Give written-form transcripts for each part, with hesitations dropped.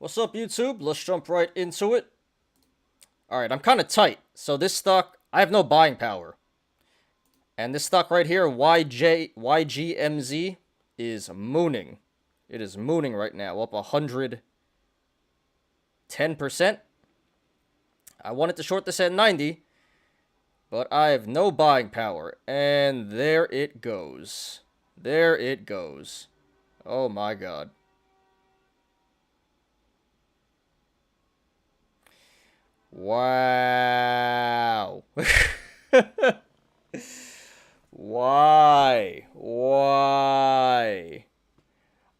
What's up, YouTube? Let's jump right into it. Alright, I'm kind of tight. So this stock, I have no buying power. And this stock right here, YGMZ, is mooning. It is mooning right now, up 110%. I wanted to short this at 90, but I have no buying power. And there it goes. There it goes. Oh my god. Wow. Why? Why?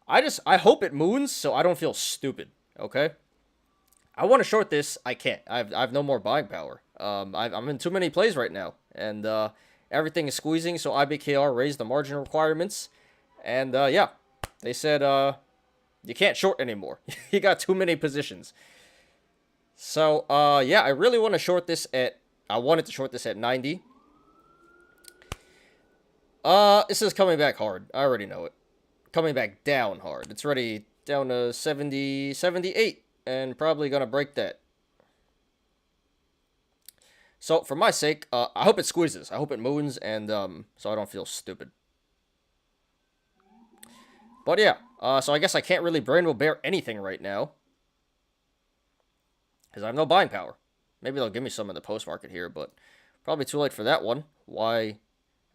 I hope it moons so I don't feel stupid, okay? I want to short this. I can't. I have no more buying power. I'm in too many plays right now. And, everything is squeezing, so IBKR raised the margin requirements. And, yeah. They said, you can't short anymore. You got too many positions. So, yeah, I really want to short this at... I wanted to short this at 90. This is coming back hard. I already know it. Coming back down hard. It's already down to 70, 78. And probably gonna break that. So, for my sake, I hope it squeezes. I hope it moons, and, so I don't feel stupid. But yeah, so I guess I can't really brain bear anything right now. Because I have no buying power. Maybe they'll give me some in the post-market here, but probably too late for that one. And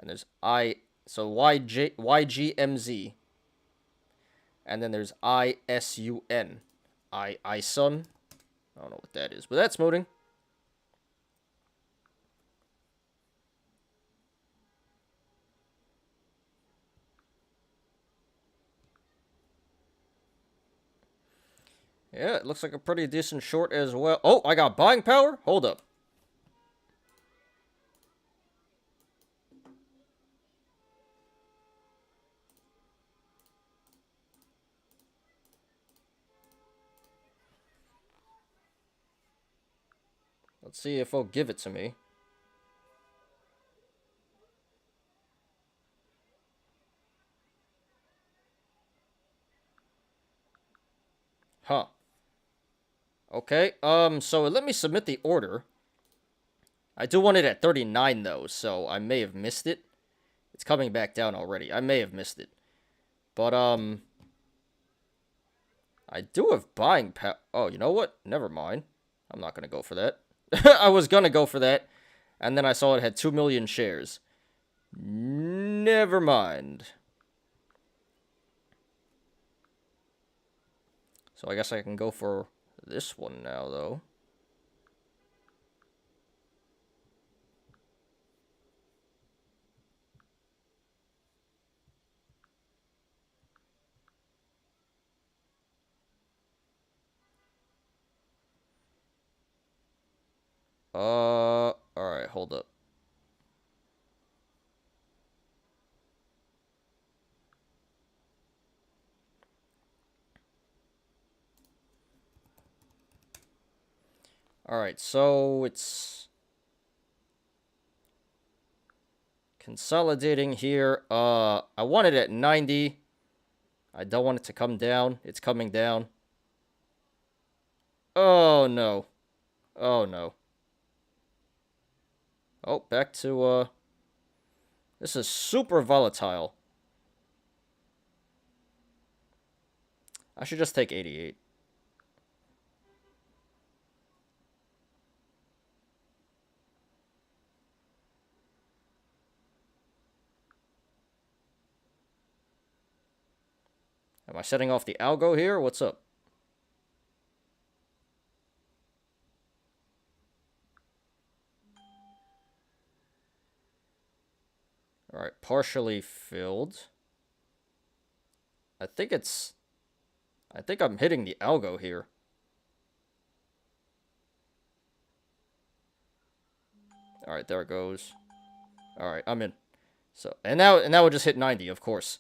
there's YGMZ. And then there's ISUN. ISUN. I don't know what that is, but that's mooning. Yeah, it looks like a pretty decent short as well. Oh, I got buying power? Hold up. Let's see if they'll give it to me. Huh. Okay, so let me submit the order. I do want it at 39, though, so I may have missed it. It's coming back down already. I may have missed it. But, I do have buying power. Oh, you know what? Never mind. I'm not gonna go for that. I was gonna go for that, and then I saw it had 2 million shares. Never mind. So I guess I can go for this one now, though. Alright, hold up. Alright, so it's consolidating here. I want it at 90. I don't want it to come down. It's coming down. Oh, no. Oh, no. Oh, back to, this is super volatile. I should just take 88. Am I setting off the algo here? What's up? Alright, partially filled. I think I'm hitting the algo here. Alright, there it goes. Alright, I'm in. So, and now it just hit 90, of course.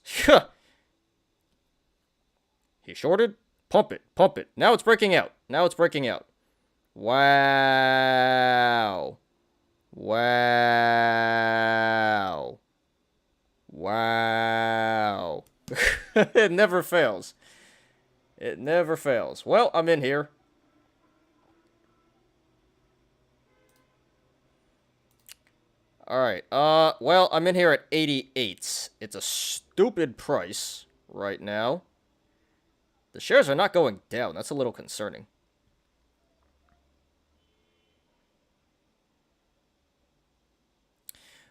He shorted? Pump it, pump it. Now it's breaking out. Now it's breaking out. Wow. Wow. Wow. It never fails. It never fails. Well, I'm in here. Alright, well, I'm in here at 88. It's a stupid price right now. The shares are not going down. That's a little concerning.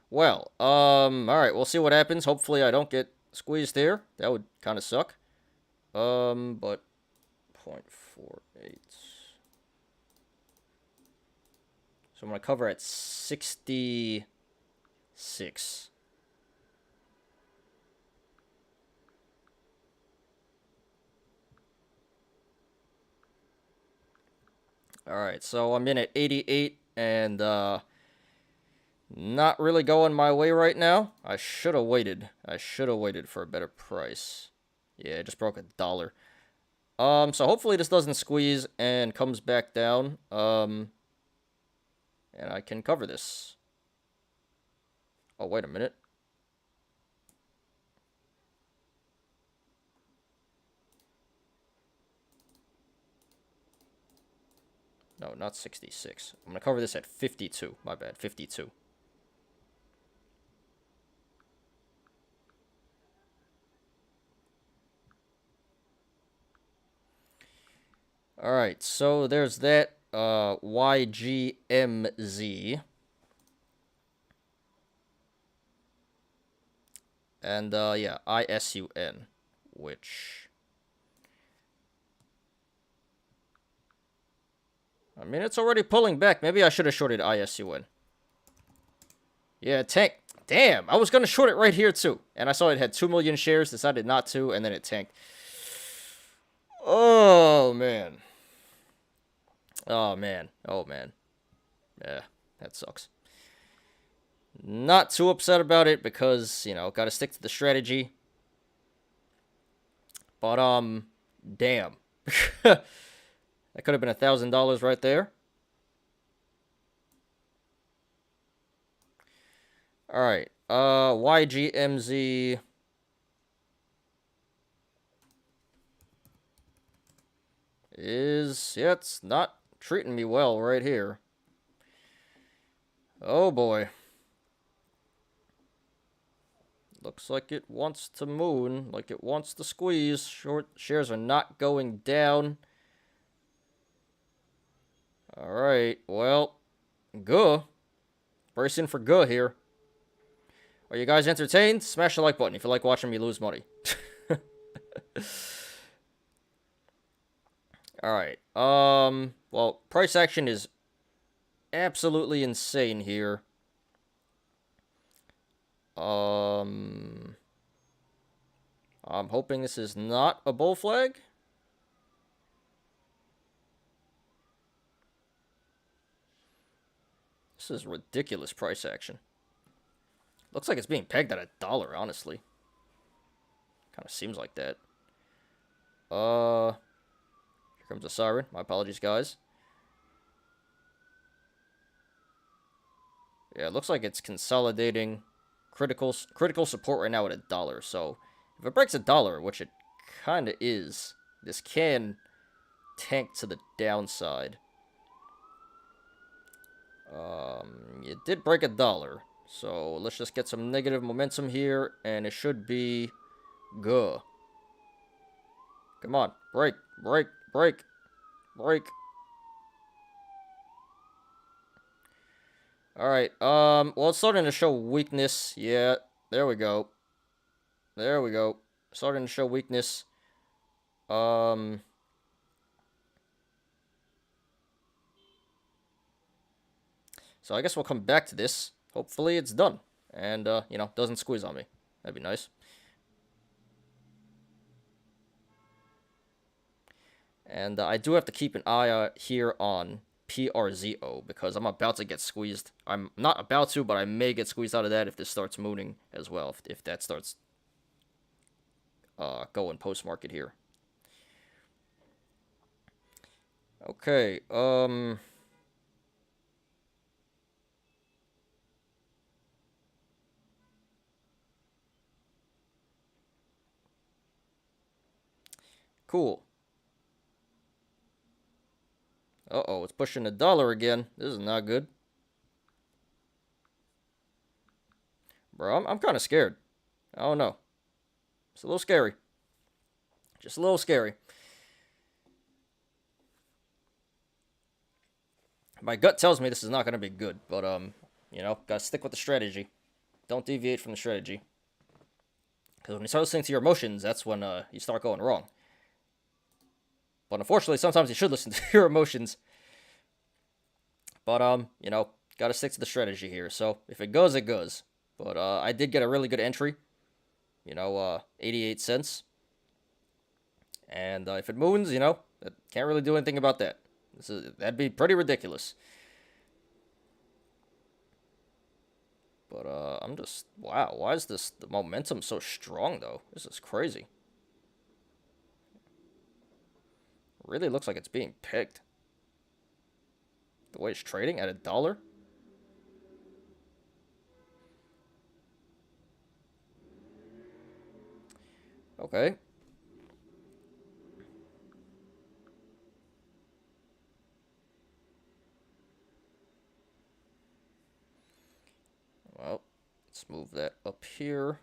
Well, alright, we'll see what happens. Hopefully I don't get squeezed here. That would kind of suck. But 0.48. So I'm going to cover at 66. Alright, so I'm in at 88, and, not really going my way right now. I should have waited. I should have waited for a better price. Yeah, it just broke $1. So hopefully this doesn't squeeze and comes back down. And I can cover this. Oh, wait a minute. No, not 66. I'm going to cover this at 52. My bad, 52. Alright, so there's that YGMZ. And, yeah, ISUN, which... I mean, it's already pulling back. Maybe I should have shorted ISUN. Yeah, tank. Damn, I was going to short it right here, too. And I saw it had 2 million shares, decided not to, and then it tanked. Oh, man. Oh, man. Oh, man. Yeah, that sucks. Not too upset about it because, you know, gotta stick to the strategy. But, damn. That could have been $1,000 right there. Alright, YGMZ... yeah, it's not treating me well right here. Oh boy. Looks like it wants to moon, like it wants to squeeze. Short shares are not going down. Alright, well, guh. Bracing for guh here. Are you guys entertained? Smash the like button if you like watching me lose money. Alright, well, price action is absolutely insane here. I'm hoping this is not a bull flag. This is ridiculous price action. Looks like it's being pegged at $1, honestly. Kind of seems like that. Here comes a siren. My apologies, guys. Yeah, it looks like it's consolidating critical support right now at $1. So if it breaks $1, which it kind of is, this can tank to the downside. It did break $1. So let's just get some negative momentum here, and it should be good. Come on, break, break, break, break. Alright, well, it's starting to show weakness. Yeah, there we go. There we go. Starting to show weakness. So I guess we'll come back to this. Hopefully it's done. And, you know, doesn't squeeze on me. That'd be nice. And I do have to keep an eye out here on PRZO because I'm about to get squeezed. I'm not about to, but I may get squeezed out of that if this starts mooning as well. If that starts going post-market here. Okay, cool. Uh-oh, it's pushing the dollar again. This is not good. Bro, I'm kind of scared. I don't know. It's a little scary. Just a little scary. My gut tells me this is not going to be good, but, you know, gotta stick with the strategy. Don't deviate from the strategy. Because when you start listening to your emotions, that's when, you start going wrong. But unfortunately, sometimes you should listen to your emotions. But, you know, gotta stick to the strategy here. So, if it goes, it goes. But, I did get a really good entry. You know, 88 cents. And, if it moons, you know, can't really do anything about that. That'd be pretty ridiculous. But, I'm just... Wow, why is the momentum so strong, though? This is crazy. Really looks like it's being picked. The way it's trading at $1. Okay. Well, let's move that up here.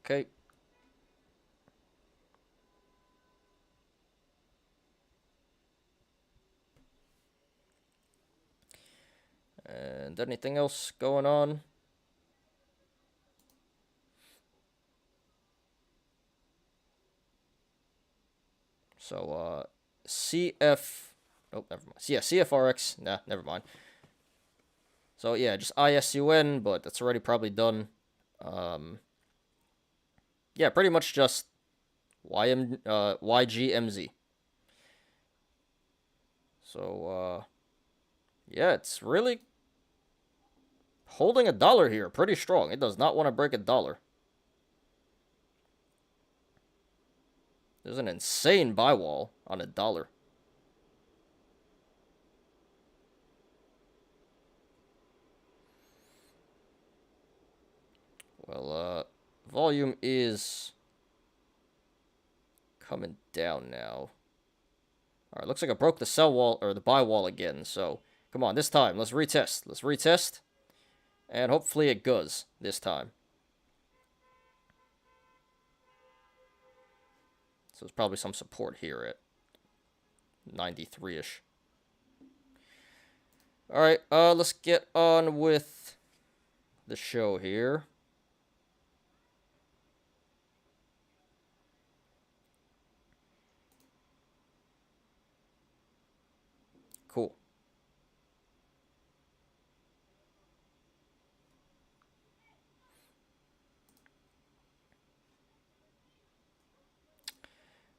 Okay. And anything else going on? So, CF... Oh, never mind. Yeah, CFRX. Nah, never mind. So, yeah, just ISUN, but that's already probably done. Yeah, pretty much just YGMZ. So, yeah, it's really holding $1 here pretty strong. It does not want to break $1. There's an insane buy wall on $1. Well, volume is coming down now. All right, looks like I broke the sell wall or the buy wall again. So, come on, this time, let's retest. Let's retest. And hopefully it goes this time. So there's probably some support here at 93-ish. All right, let's get on with the show here. Cool.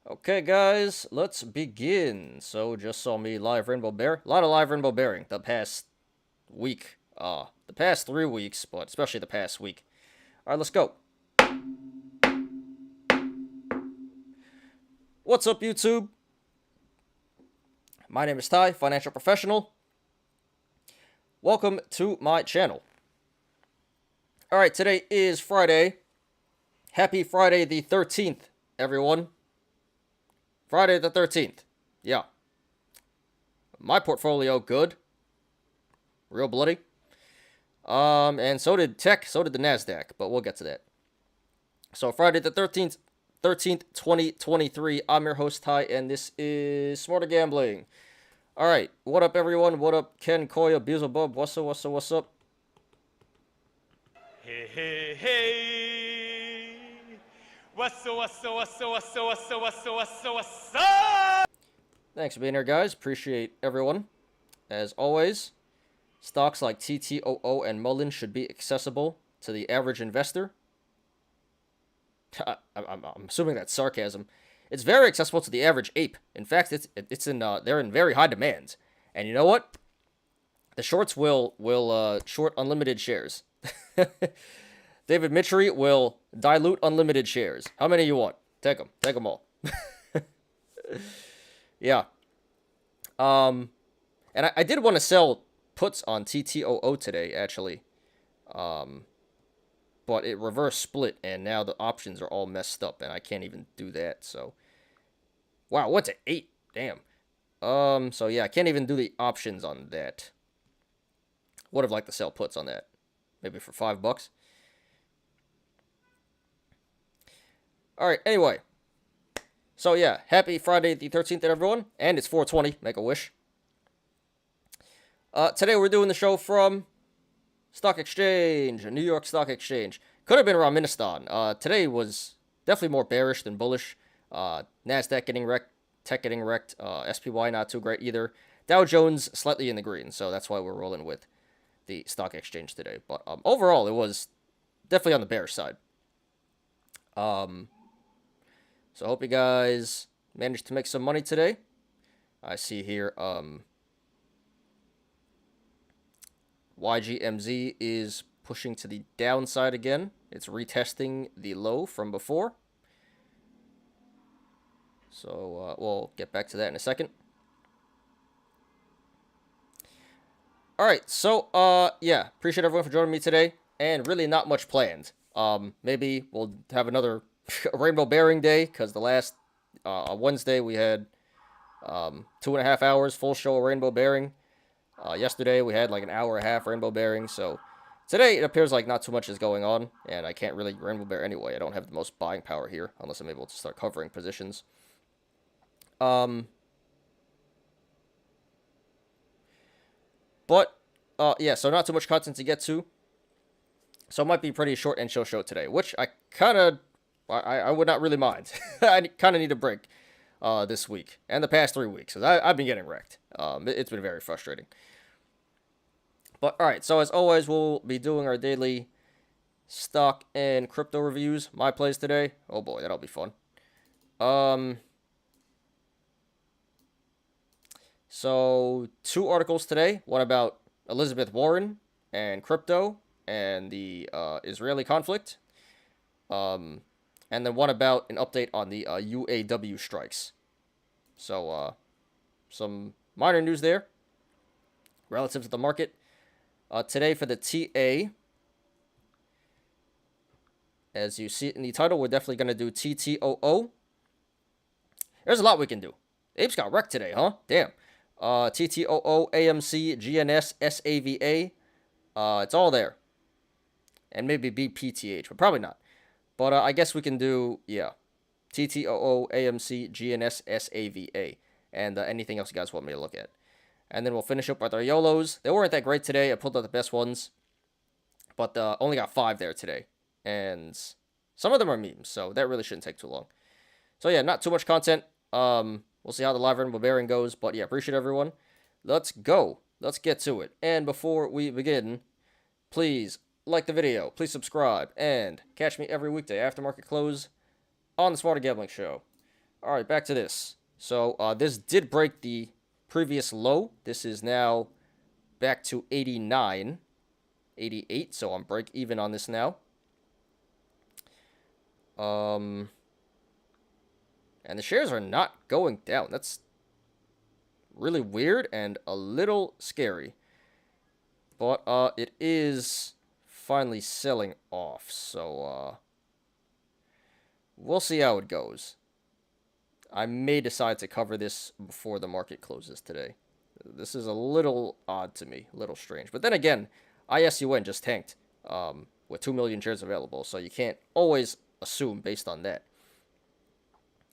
Okay, guys, let's begin. So, just saw me live rainbow bear. A lot of live rainbow bearing the past week. The past 3 weeks, but especially the past week. All right, let's go. What's up, YouTube? My name is Ty, financial professional. Welcome to my channel. All right, today is Friday. Happy Friday the 13th, everyone. Friday the 13th. Yeah. My portfolio, good. Real bloody. And so did tech, so did the NASDAQ, but we'll get to that. So Friday the 13th, 2023. I'm your host, Ty, and this is Smarter Gambling. All right, what up, everyone? What up, Ken, Koya, Beelzebub? What's up, what's up, what's up? Hey, hey, hey. What's up, what's up, what's up, what's up, what's up, what's up, what's up, what's up? Thanks for being here, guys. Appreciate everyone. As always, stocks like TTOO and Mullen should be accessible to the average investor. I'm assuming that's sarcasm. It's very accessible to the average ape. In fact, they're in very high demand. And you know what? The shorts will short unlimited shares. David Mitchery will dilute unlimited shares. How many you want? Take them all. Yeah. And I did want to sell puts on TTOO today, actually. But but it reverse split, and now the options are all messed up, and I can't even do that. So, wow, what's it? 8? Damn. So yeah, I can't even do the options on that. Would have liked to sell puts on that, maybe for $5. All right. Anyway, so yeah, happy Friday the 13th, everyone, and it's 420. Make a wish. Today we're doing the show from Stock Exchange, New York Stock Exchange. Could have been Ramistan. Today was definitely more bearish than bullish. Nasdaq getting wrecked, Tech getting wrecked. SPY not too great either. Dow Jones slightly in the green, so that's why we're rolling with the Stock Exchange today. But overall, it was definitely on the bearish side. So I hope you guys managed to make some money today. I see here YGMZ is pushing to the downside again. It's retesting the low from before. So we'll get back to that in a second. All right, so yeah, appreciate everyone for joining me today, and really not much planned. Maybe we'll have another rainbow bearing day, because the last Wednesday we had 2.5 hours full show rainbow bearing. Yesterday we had like an hour and a half rainbow bearing. So today it appears like not too much is going on, and I can't really rainbow bear anyway. I don't have the most buying power here unless I'm able to start covering positions. But yeah, so not too much content to get to. So it might be pretty short and chill show today, which I would not really mind. I kind of need a break this week and the past 3 weeks, because I've been getting wrecked. It's been very frustrating. But all right, so as always, we'll be doing our daily stock and crypto reviews. My plays today. Oh boy, that'll be fun. So 2 articles today. One about Elizabeth Warren and crypto and the Israeli conflict. And then one about an update on the UAW strikes. So some minor news there relative to the market. Today for the TA, as you see it in the title, we're definitely going to do TTOO. There's a lot we can do. Apes got wrecked today, huh? Damn. TTOO, AMC, GNS, SAVA. It's all there. And maybe BPTH, but probably not. But I guess we can do, yeah, TTOO, AMC, GNS, SAVA. And anything else you guys want me to look at. And then we'll finish up with our YOLOs. They weren't that great today. I pulled out the best ones. But only got 5 there today. And some of them are memes, so that really shouldn't take too long. So yeah, not too much content. We'll see how the live rainbow bearing goes. But yeah, appreciate everyone. Let's go. Let's get to it. And before we begin, please like the video. Please subscribe. And catch me every weekday after market close on the Smarter Gambling Show. All right, back to this. So this did break the previous low. This is now back to 89, 88. So I'm break even on this now. And the shares are not going down. That's really weird and a little scary. But it is finally selling off. So we'll see how it goes. I may decide to cover this before the market closes today. This is a little odd to me, a little strange. But then again, ISUN just tanked with 2 million shares available, so you can't always assume based on that.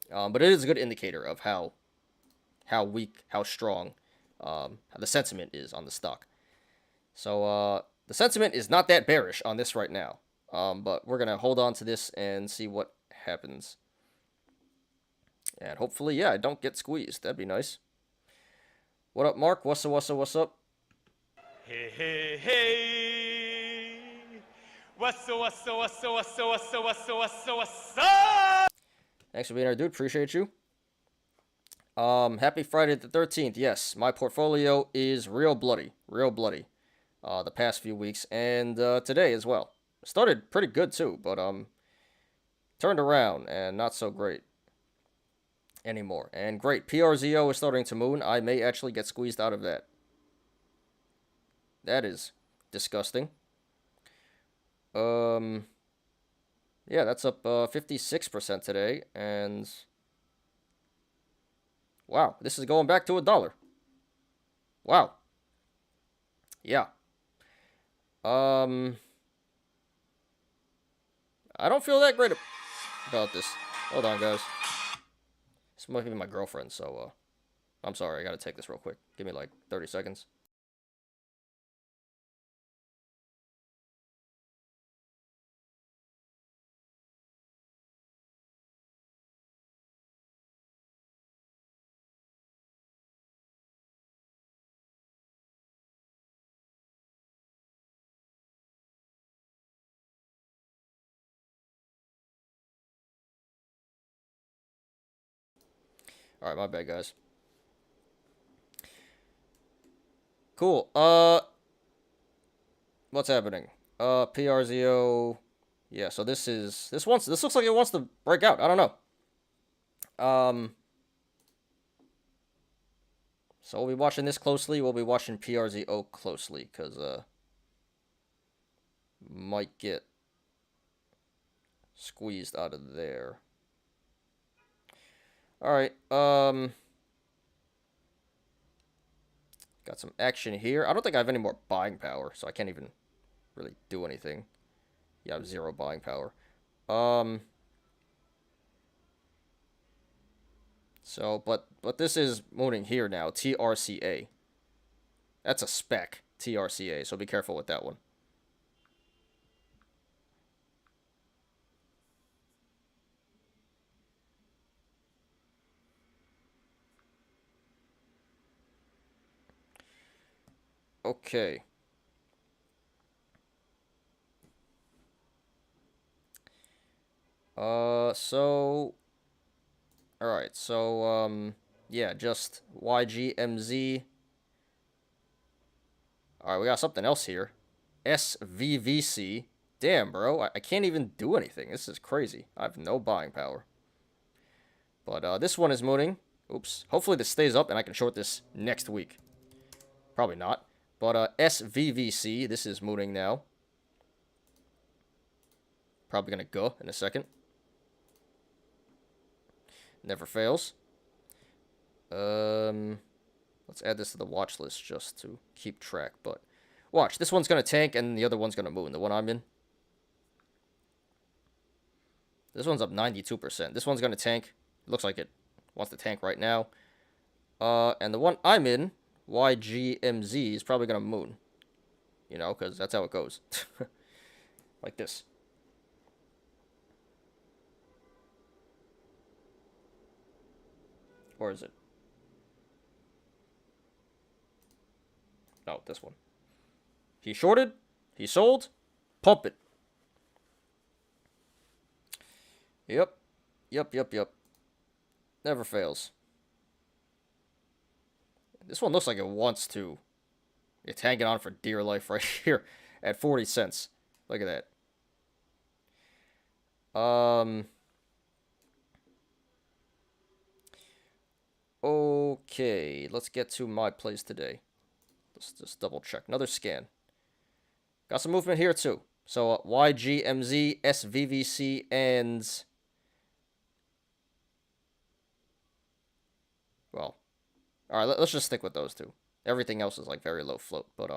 But it is a good indicator of how weak, how strong the sentiment is on the stock. So the sentiment is not that bearish on this right now. But we're going to hold on to this and see what happens. And hopefully, yeah, I don't get squeezed. That'd be nice. What up, Mark? What's up? Hey, hey, hey. What's up? Thanks for being here, dude. Appreciate you. Happy Friday the 13th. Yes, my portfolio is real bloody. The past few weeks and today as well. Started pretty good too, but turned around and not so great anymore. And great, PRZO is starting to moon. I may actually get squeezed out of that. That is disgusting. Yeah, that's up 56% today, and wow, this is going back to $1. Wow. Yeah. Um, I don't feel that great about this. Hold on, guys. This might be my girlfriend, so I'm sorry. I gotta take this real quick. Give me like 30 seconds. All right, my bad, guys. Cool. What's happening? PRZO. Yeah, so this looks like it wants to break out. I don't know. So we'll be watching this closely. We'll be watching PRZO closely because might get squeezed out of there. All right. Got some action here. I don't think I have any more buying power, so I can't even really do anything. Yeah, I have 0 buying power. So, but this is moving here now. TRCA. That's a spec. TRCA. So be careful with that one. Okay. So, all right. So, yeah, just YGMZ. All right, we got something else here. SVVC. Damn, bro, I can't even do anything. This is crazy. I have no buying power. But this one is mooning. Oops. Hopefully this stays up and I can short this next week. Probably not. But SVVC, this is mooning now. Probably gonna go in a second. Never fails. Let's add this to the watch list just to keep track. But watch, this one's gonna tank and the other one's gonna moon. The one I'm in. This one's up 92%. This one's gonna tank. It looks like it wants to tank right now. And the one I'm in, YGMZ, is probably gonna moon. You know, because that's how it goes. Like this. Or is it? No, this one. He shorted. He sold. Pump it. Yep. Yep. Never fails. This one looks like it wants to. It's hanging on for dear life right here at 40 cents. Look at that. Okay, let's get to my plays today. Let's just double check. Another scan. Got some movement here too. So YGMZ, SVVC, and well, all right. Let's just stick with those two. Everything else is like very low float, but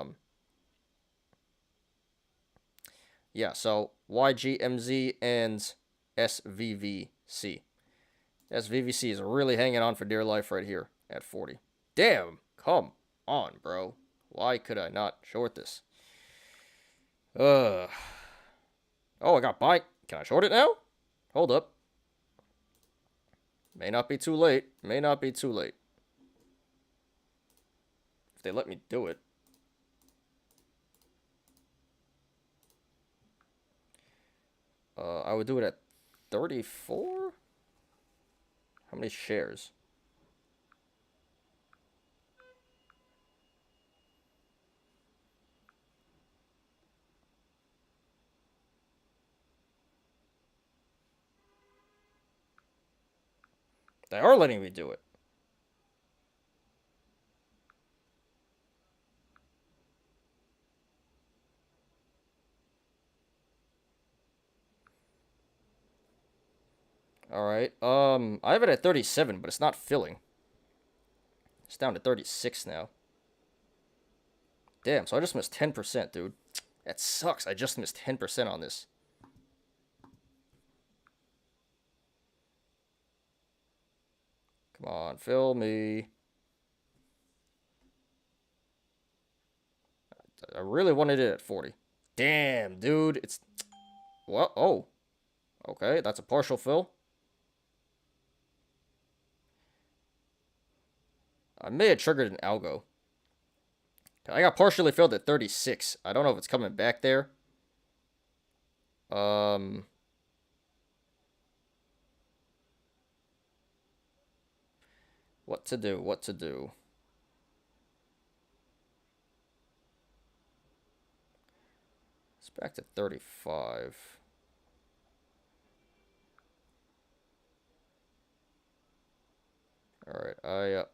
yeah. So YGMZ and SVVC. SVVC is really hanging on for dear life right here at 40. Damn, come on, bro. Why could I not short this? Oh, I got buy. Can I short it now? Hold up. May not be too late. May not be too late. If they let me do it. I would do it at 34? How many shares? They are letting me do it. Alright, I have it at 37, but it's not filling. It's down to 36 now. Damn, so I just missed 10%, dude. That sucks. I just missed 10% on this. Come on, fill me. I really wanted it at 40. Damn, dude. It's... What? Oh. Okay, that's a partial fill. I may have triggered an algo. I got partially filled at 36. I don't know if it's coming back there. What to do? What to do? It's back to 35. Alright, I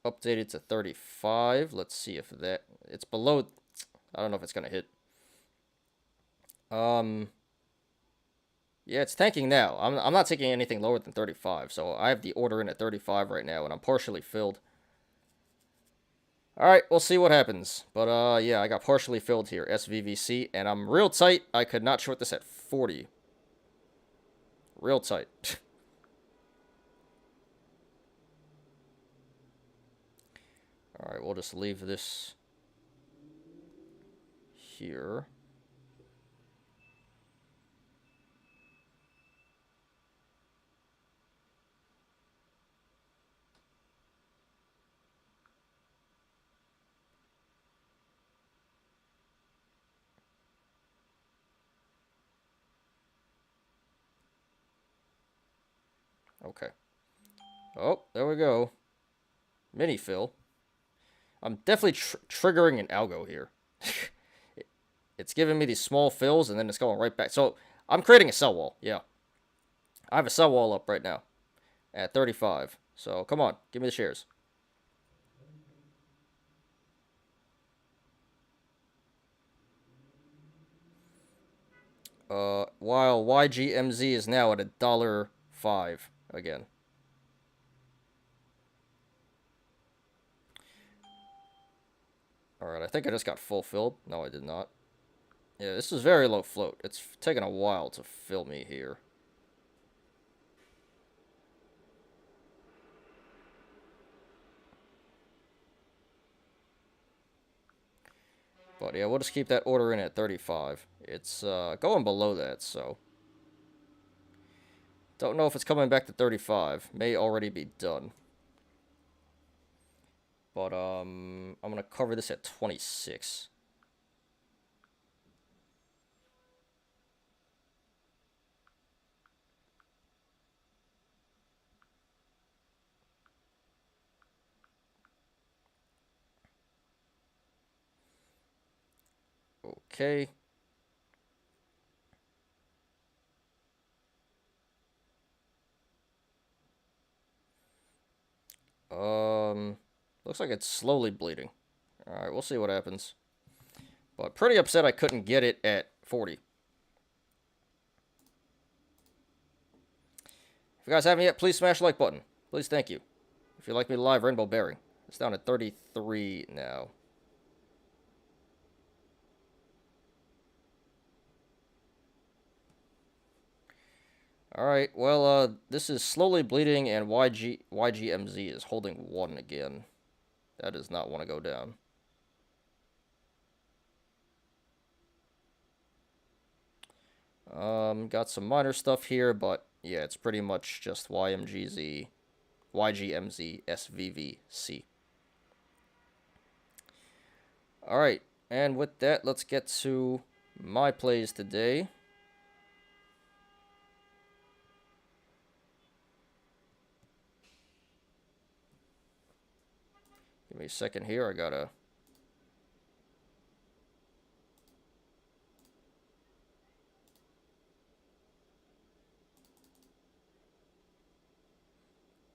updated to 35. Let's see if that... It's below... I don't know if it's going to hit. Yeah, it's tanking now. I'm not taking anything lower than 35, so I have the order in at 35 right now, and I'm partially filled. Alright, we'll see what happens. But, yeah, I got partially filled here, SVVC, and I'm real tight. I could not short this at 40. Real tight. Alright, we'll just leave this here. Okay. Oh, there we go. Mini fill. I'm definitely triggering an algo here. It's giving me these small fills, and then it's going right back. So, I'm creating a sell wall. Yeah. I have a sell wall up right now at 35. So, come on. Give me the shares. While YGMZ is now at $1.05 again. Alright, I think I just got fulfilled. No, I did not. Yeah, this is very low float. It's taking a while to fill me here. But yeah, we'll just keep that order in at 35. It's going below that, so... Don't know if it's coming back to 35. May already be done. But, I'm going to cover this at 26. Okay. Looks like it's slowly bleeding. Alright, we'll see what happens. But pretty upset I couldn't get it at 40. If you guys haven't yet, please smash the like button. Please, thank you. If you like me live, Rainbow Bearing. It's down at 33 now. Alright, well, this is slowly bleeding, and YGMZ is holding 1 again. That does not want to go down. Got some minor stuff here, but yeah, it's pretty much just YGMZ, SVVC. Alright, and with that, let's get to my plays today. Give me a second here, I gotta...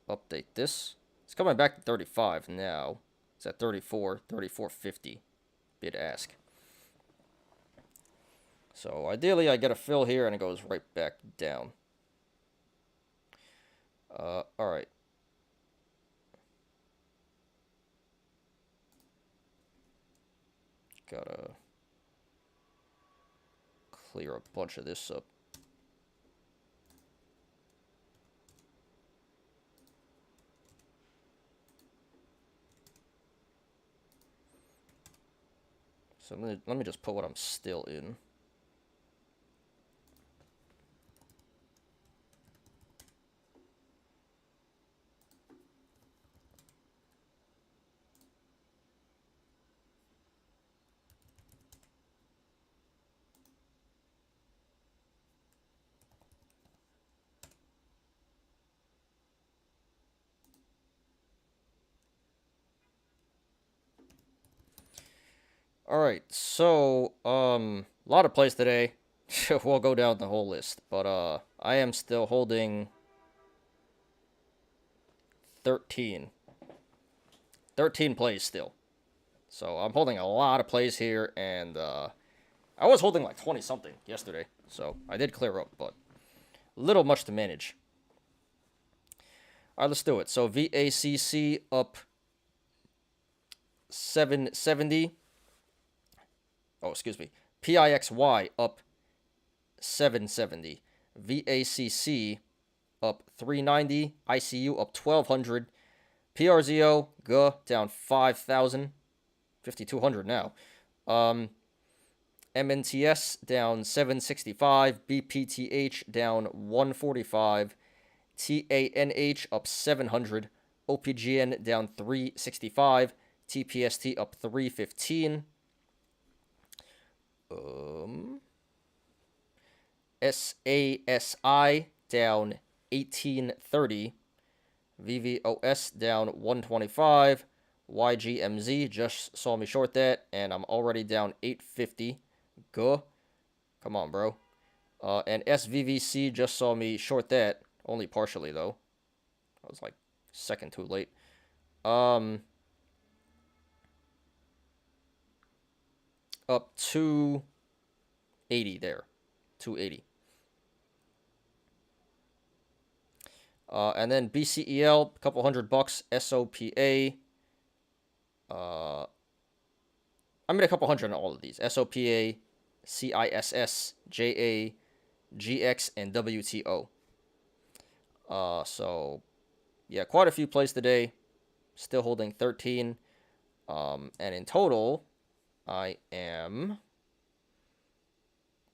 update this. It's coming back to 35 now. It's at 34, 34.50. Bid ask. So ideally I get a fill here and it goes right back down. All right. Gotta clear a bunch of this up. So let me just put what I'm still in. All right, so a lot of plays today. We'll go down the whole list, but I am still holding 13 plays still. So I'm holding a lot of plays here, and I was holding like 20 something yesterday, so I did clear up, but a little much to manage. All right, let's do it. So VACC up 770. Oh, excuse me. PIXY up 770. VACC up 390. ICU up 1200. PRZO, down 5,000. 5,200 now. MNTS down 765. BPTH down 145. TANH up 700. OPGN down 365. TPST up 315. SASI down 1830. VVOS down 125. YGMZ just saw me short that, and I'm already down 850. Go. Come on, bro. And SVVC just saw me short that, only partially though. I was like second too late. Up 280 there. 280. And then BCEL, a couple $100. SOPA. I made a couple hundred on all of these. SOPA, CISS, JA, GX, and WTO. So, yeah, quite a few plays today. Still holding 13. And in total, I am...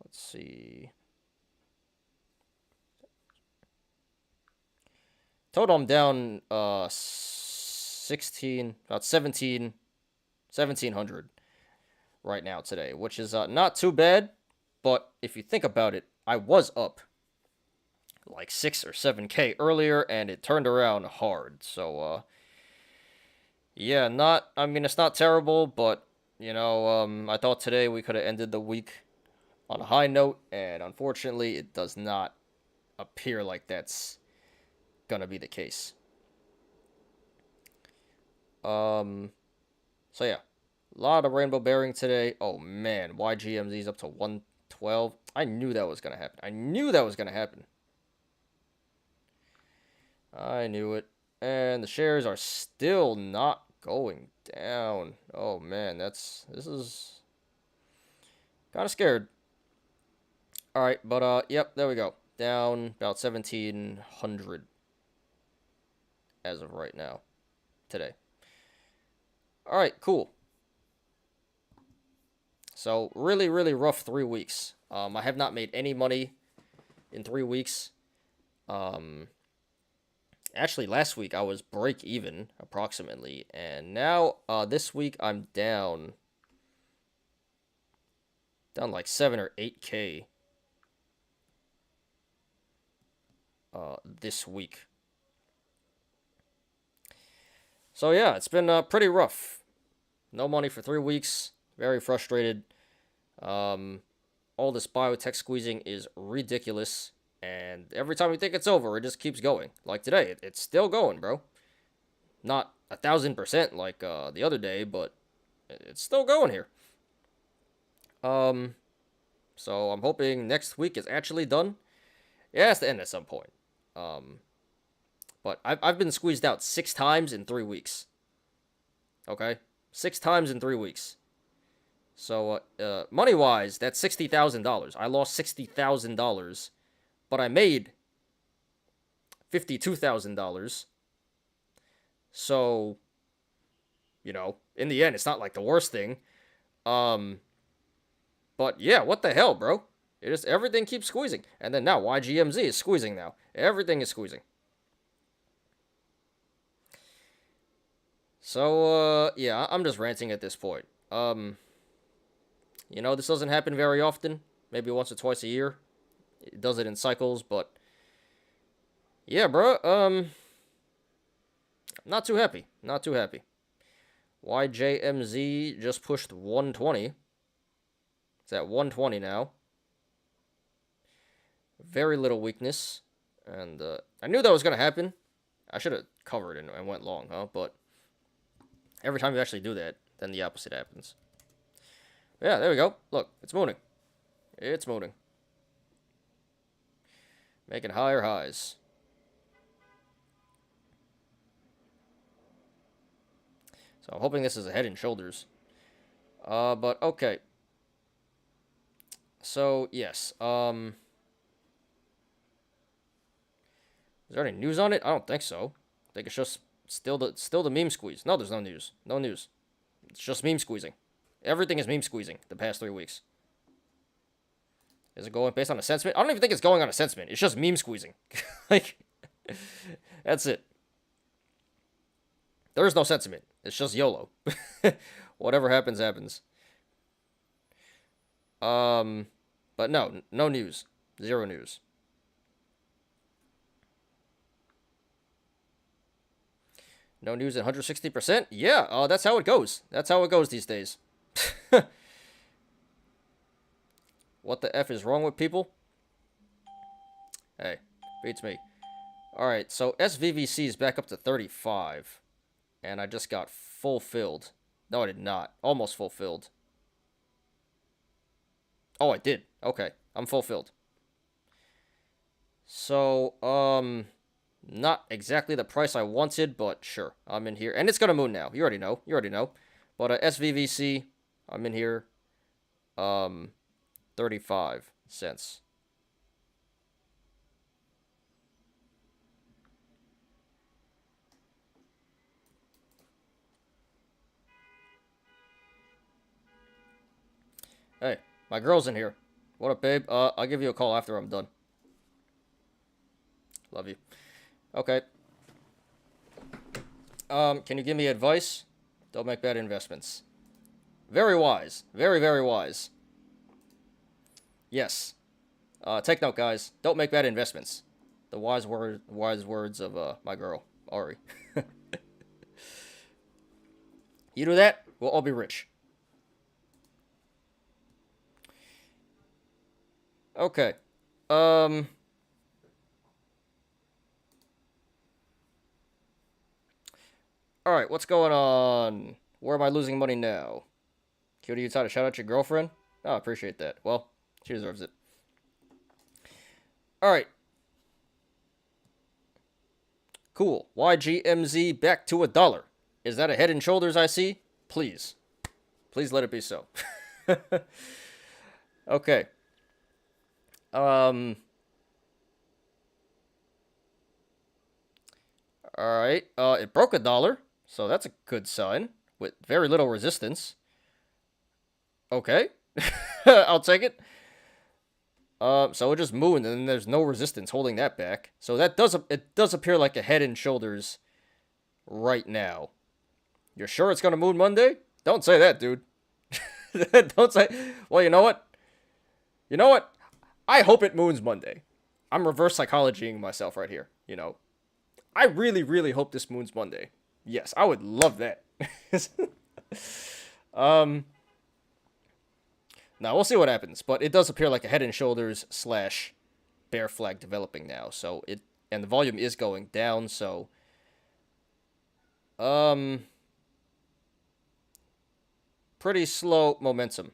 Let's see... Total, I'm down 16, about 1,700 right now today, which is not too bad. But if you think about it, I was up like 6 or 7K earlier, and it turned around hard. So, yeah, it's not terrible, but, you know, I thought today we could have ended the week on a high note, and unfortunately, it does not appear like that's gonna be the case. So yeah, a lot of rainbow bearing today. Oh man, YGMZ's up to 112. I knew that was gonna happen. I knew it. And the shares are still not going down. Oh man, this is kind of scared. All right, but yep, there we go. Down about 1,700 as of right now, today. All right, cool. So really, really rough 3 weeks. I have not made any money in 3 weeks. Actually, last week I was break even approximately, and now this week I'm down like 7 or 8K this week. So yeah, it's been pretty rough. No money for 3 weeks. Very frustrated. All this biotech squeezing is ridiculous. And every time you think it's over, it just keeps going. Like today, it's still going, bro. Not 1,000% like the other day, but it's still going here. So I'm hoping next week is actually done. It has to end at some point. But But I've been squeezed out 6 times in 3 weeks. Okay? 6 times in 3 weeks. So, money-wise, that's $60,000. I lost $60,000, but I made $52,000. So, you know, in the end, it's not like the worst thing. But yeah, what the hell, bro? It is, everything keeps squeezing. And then now YGMZ is squeezing now. Everything is squeezing. So, yeah, I'm just ranting at this point. You know, this doesn't happen very often. Maybe once or twice a year. It does it in cycles, but yeah, bro. Not too happy. Not too happy. YJMZ just pushed 120. It's at 120 now. Very little weakness. And I knew that was going to happen. I should have covered and went long, huh? But every time you actually do that, then the opposite happens. Yeah, there we go. Look, it's mooning. It's mooning. Making higher highs. So I'm hoping this is a head and shoulders. But okay. So, yes. Is there any news on it? I don't think so. I think it's just still the meme squeeze. No, there's no news. No news. It's just meme squeezing. Everything is meme squeezing the past 3 weeks. Is it going based on a sentiment? I don't even think it's going on a sentiment. It's just meme squeezing. Like, that's it. There is no sentiment. It's just YOLO. Whatever happens, happens. But no news. Zero news. No news at 160%? Yeah, that's how it goes. That's how it goes these days. What the F is wrong with people? Hey, beats me. Alright, so SVVC is back up to 35. And I just got fulfilled. No, I did not. Almost fulfilled. Oh, I did. Okay, I'm fulfilled. So, not exactly the price I wanted, but sure, I'm in here. And it's gonna moon now. You already know. But SVVC, I'm in here. 35 cents. Hey, my girl's in here. What up, babe? I'll give you a call after I'm done. Love you. Okay. Can you give me advice? Don't make bad investments. Very wise. Very, very wise. Yes. Take note, guys. Don't make bad investments. The wise words of my girl, Ari. You do that, we'll all be rich. Okay. Alright, what's going on? Where am I losing money now? Cutie, you tried to shout out your girlfriend? Oh, I appreciate that. Well, she deserves it. Alright. Cool. YGMZ back to $1. Is that a head and shoulders I see? Please. Please let it be so. Okay. Alright. It broke $1, so that's a good sign. With very little resistance. Okay. I'll take it. So it just mooned, and then there's no resistance holding that back. So that does appear like a head and shoulders right now. You're sure it's gonna moon Monday? Don't say that, dude. Don't say... Well, you know what? You know what? I hope it moons Monday. I'm reverse psychologying myself right here, you know. I really, really hope this moons Monday. Yes, I would love that. Now, we'll see what happens, but it does appear like a head and shoulders / bear flag developing now, so it... And the volume is going down, so... Pretty slow momentum.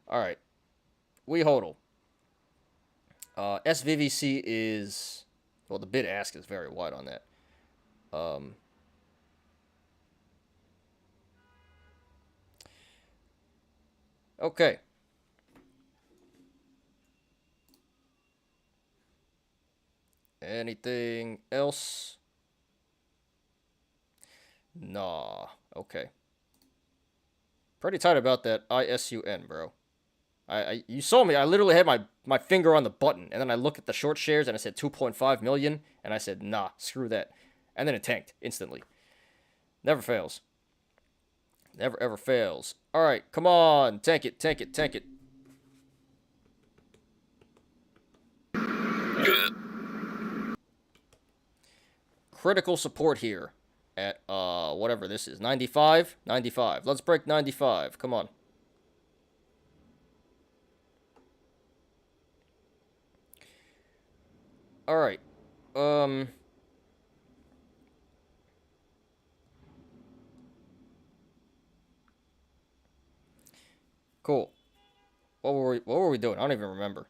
Alright. We hodl. SVVC is, well, the bid ask is very wide on that. Okay. Anything else? Nah. Okay. Pretty tight about that ISUN, bro. You saw me. I literally had my finger on the button, and then I looked at the short shares, and I said 2.5 million, and I said, nah, screw that. And then it tanked instantly. Never fails. Never ever fails. All right, come on, tank it, tank it, tank it. Critical support here at whatever this is, 95. Let's break 95. Come on. All right. Cool. What were we doing? I don't even remember.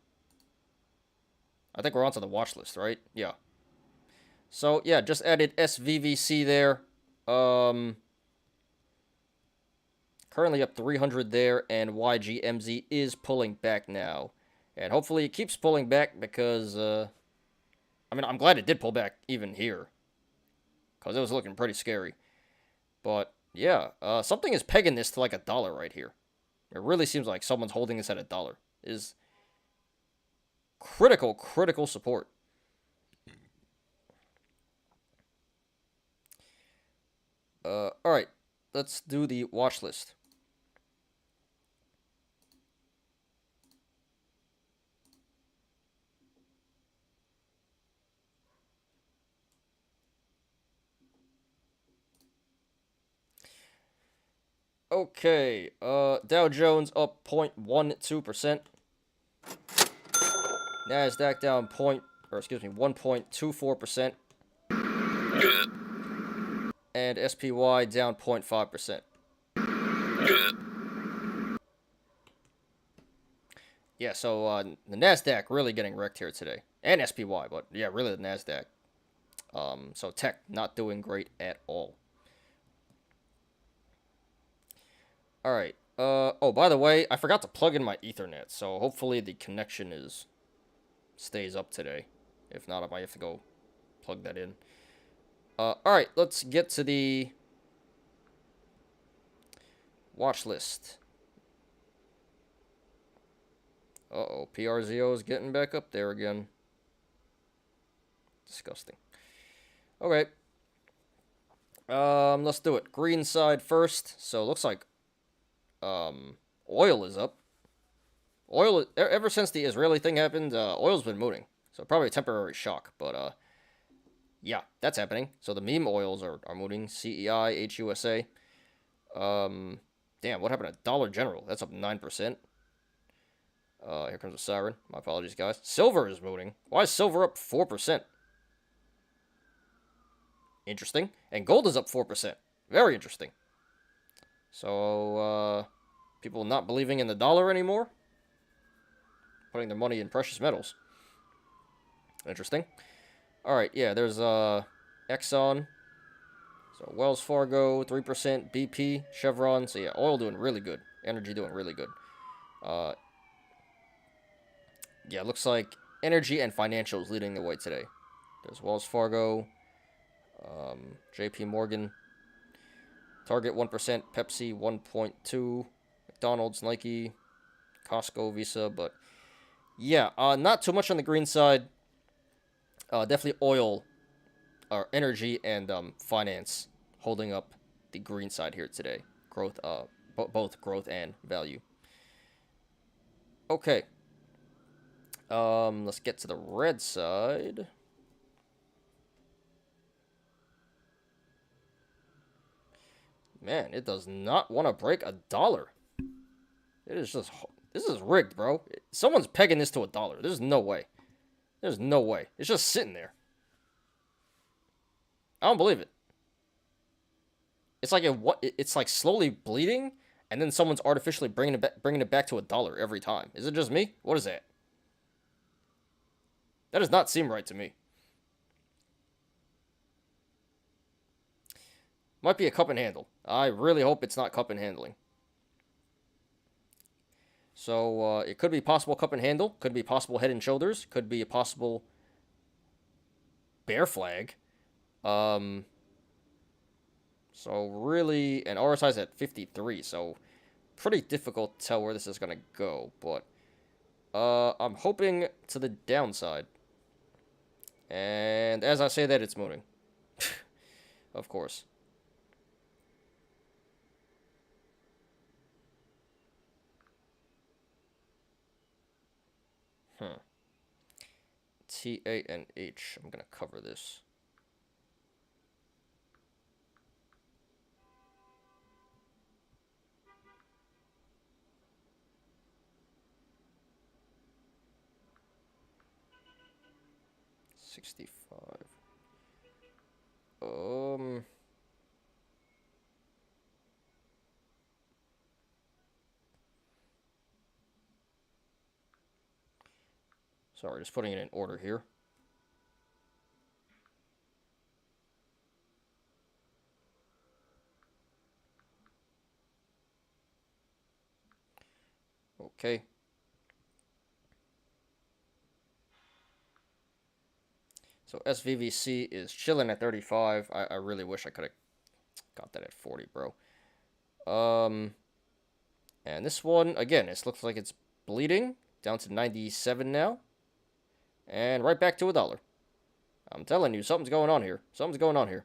I think we're onto the watch list, right? Yeah. So, yeah, just added SVVC there. Currently up 300 there, and YGMZ is pulling back now. And hopefully it keeps pulling back because, I mean, I'm glad it did pull back even here. Because it was looking pretty scary. But, yeah, something is pegging this to like $1 right here. It really seems like someone's holding this at $1. It is critical support. Alright, let's do the watch list. Okay, Dow Jones up 0.12%. NASDAQ down 1.24%. And SPY down 0.5%. Yeah, so the NASDAQ really getting wrecked here today. And SPY, but yeah, really the NASDAQ. So tech not doing great at all. Alright. Oh, by the way, I forgot to plug in my Ethernet, so hopefully the connection stays up today. If not, I might have to go plug that in. Alright, let's get to the watch list. Uh-oh, PRZO is getting back up there again. Disgusting. Okay. Let's do it. Green side first. So it looks like oil is up. Oil, ever since the Israeli thing happened, oil's been moving. So probably a temporary shock, but yeah, that's happening. So the meme oils are moving. CEI, HUSA. Damn, what happened to Dollar General? That's up 9%. Here comes a siren. My apologies, guys. Silver is moving. Why is silver up 4%? Interesting. And gold is up 4%. Very interesting. So, people not believing in the dollar anymore? Putting their money in precious metals. Interesting. Alright, yeah, there's Exxon. So Wells Fargo, 3%, BP, Chevron. So yeah, oil doing really good. Energy doing really good. Yeah, it looks like energy and financials leading the way today. There's Wells Fargo, JP Morgan, Target 1%, Pepsi 1.2, McDonald's, Nike, Costco, Visa, but yeah, not too much on the green side. Definitely oil, or energy and finance holding up the green side here today. Growth, both growth and value. Okay. Let's get to the red side. Man, it does not want to break $1. It is just, this is rigged, bro. Someone's pegging this to $1. There's no way. There's no way. It's just sitting there. I don't believe it. It's like it's like slowly bleeding, and then someone's artificially bringing it back to $1 every time. Is it just me? What is that? That does not seem right to me. Might be a cup and handle. I really hope it's not cup and handling. So it could be possible cup and handle, could be possible head and shoulders, could be a possible bear flag. So really, and RSI's at 53, so pretty difficult to tell where this is gonna go, but I'm hoping to the downside. And as I say that, it's mooning. Of course. TANH. I'm gonna cover this. $65. Sorry, just putting it in order here. Okay. So SVVC is chilling at 35. I really wish I could have got that at 40, bro. And this one, again, it looks like it's bleeding down to 97 now. And right back to $1. I'm telling you, something's going on here. Something's going on here.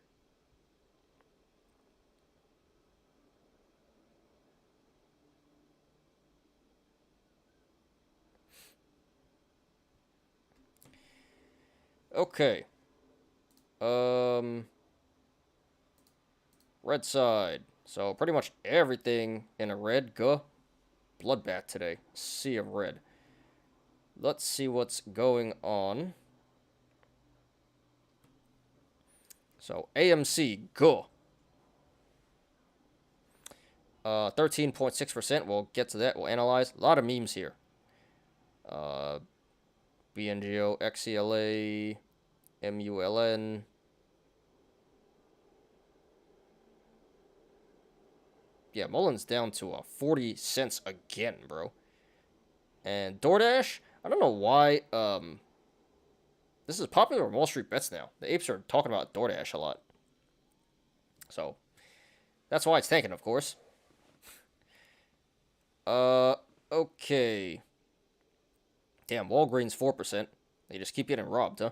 Okay. Red side. So pretty much everything in a red. Bloodbath today. Sea of red. Let's see what's going on. So AMC. 13.6%. We'll get to that. We'll analyze. A lot of memes here. BNGO, XCLA, MULN. Yeah, Mullen's down to 40 cents again, bro. And DoorDash, I don't know why. This is popular on Wall Street Bets now. The apes are talking about DoorDash a lot. So, that's why it's tanking, of course. Okay. Damn, Walgreens 4%. They just keep getting robbed, huh?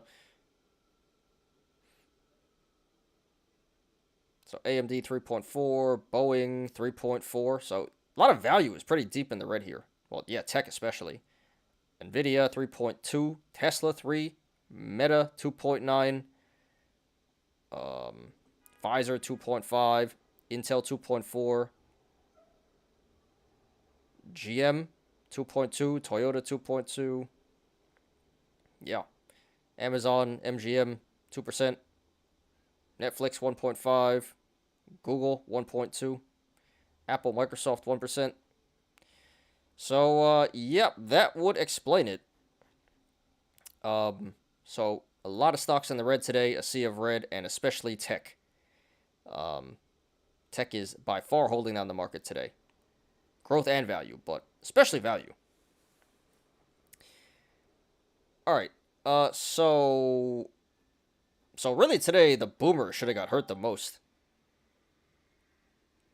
So AMD 3.4, Boeing 3.4. So a lot of value is pretty deep in the red here. Well, yeah, tech especially. Nvidia 3.2, Tesla 3, Meta 2.9, Pfizer 2.5, Intel 2.4, GM 2.2, Toyota 2.2. Yeah. Amazon, MGM 2%. Netflix 1.5. Google 1.2. Apple, Microsoft 1%. So, yep, that would explain it. So a lot of stocks in the red today, a sea of red, and especially tech. Tech is by far holding down the market today. Growth and value, but especially value. All right. So really today the boomer should have got hurt the most.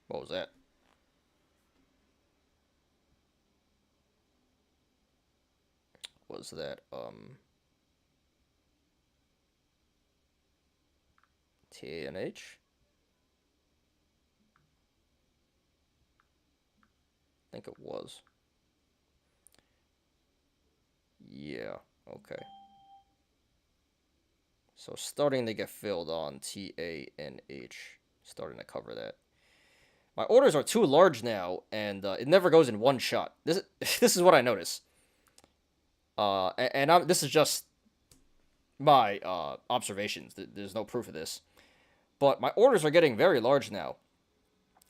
What was that? Was that TANH? I think it was. Yeah, okay. So starting to get filled on TANH. Starting to cover that. My orders are too large now, and it never goes in one shot. This is what I notice. This is just my observations. There's no proof of this. But my orders are getting very large now.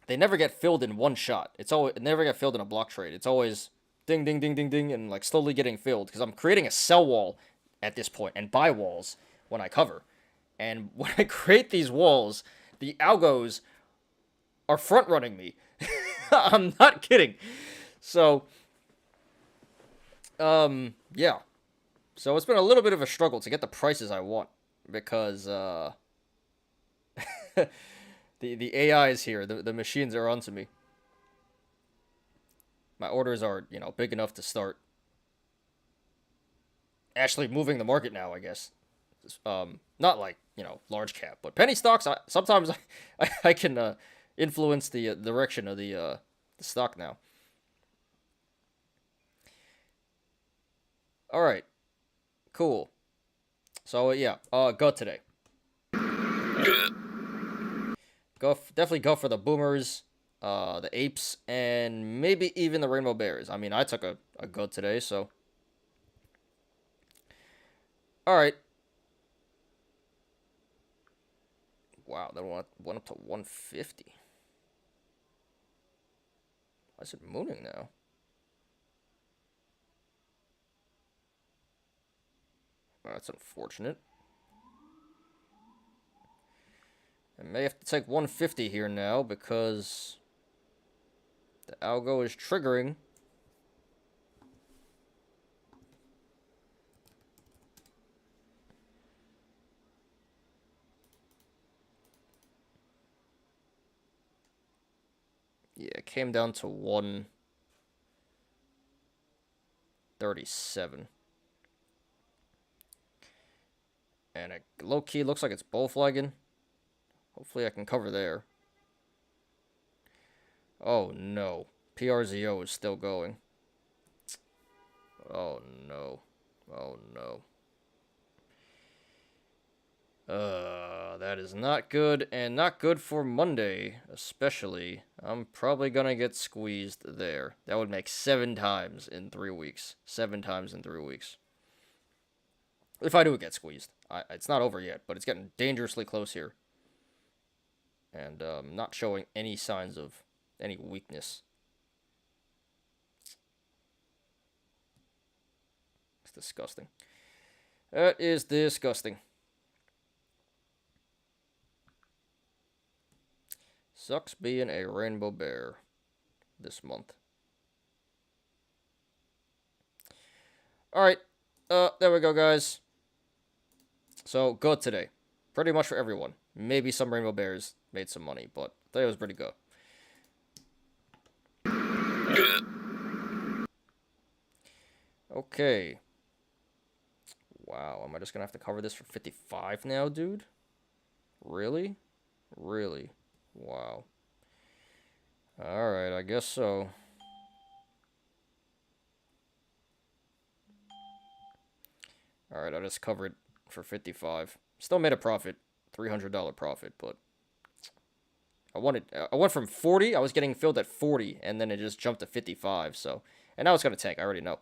They never get filled in one shot. It never get filled in a block trade. It's always ding, ding, ding, ding, ding, and like slowly getting filled because I'm creating a sell wall at this point and buy walls when I cover. And when I create these walls, the algos are front running me. I'm not kidding. So, yeah. So it's been a little bit of a struggle to get the prices I want because the AI is here. The machines are onto me. My orders are, big enough to start actually moving the market now, I guess. Not like, large cap, but penny stocks, sometimes I can influence the direction of the stock now. All right. Cool. So, yeah, go today. Definitely go for the boomers, the apes, and maybe even the rainbow bears. I mean, I took a go today, so. All right. Wow, that went up to 150. Why is it mooning now? Well, that's unfortunate. I may have to take 150 here now because the algo is triggering. Yeah, it came down to 137. And it low-key looks like it's bull flagging. Hopefully I can cover there. Oh no. PRZO is still going. Oh no. Oh no. That is not good, and not good for Monday, especially. I'm probably gonna get squeezed there. That would make 7 times in 3 weeks. 7 times in 3 weeks. If I do get squeezed. It's not over yet, but it's getting dangerously close here. And not showing any signs of any weakness. It's disgusting. That is disgusting. Sucks being a rainbow bear this month. Alright, there we go, guys. So, good today. Pretty much for everyone. Maybe some rainbow bears made some money, but today was pretty good. Okay. Wow, am I just gonna have to cover this for 55 now, dude? Really? Really? Wow. Alright, I guess so. Alright, I just covered for 55. Still made a profit. $300 profit, but I went from 40, I was getting filled at 40, and then it just jumped to 55, so. And now it's gonna tank, I already know.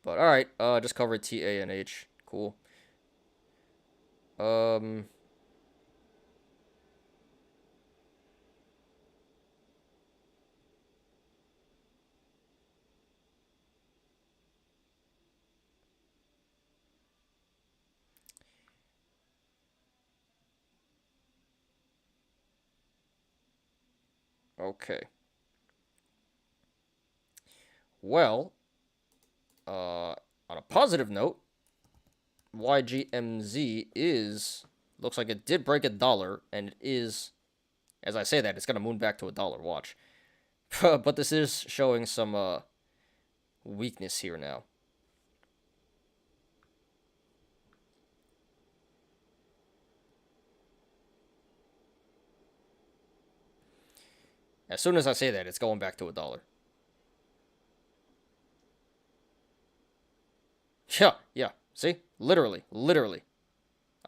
But alright, just covered TA and H. Cool. Okay. Well, on a positive note, YGMZ looks like it did break $1, and it is, as I say that, it's gonna moon back to $1, watch. But this is showing some, weakness here now. As soon as I say that, it's going back to $1. Yeah, yeah. See? Literally.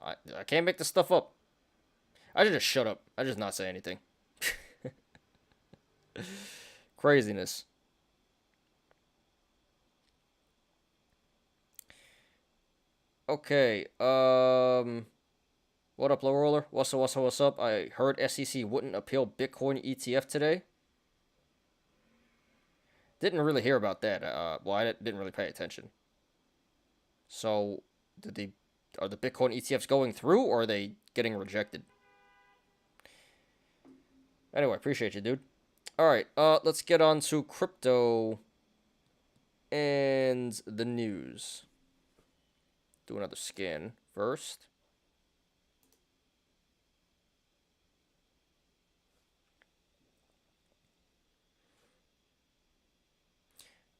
I can't make this stuff up. I should just shut up. I just not say anything. Craziness. Okay, what up, Low Roller? What's up? I heard SEC wouldn't appeal Bitcoin ETF today. Didn't really hear about that. Well, I didn't really pay attention. So, are the Bitcoin ETFs going through, or are they getting rejected? Anyway, appreciate you, dude. All right, let's get on to crypto and the news. Do another scan first.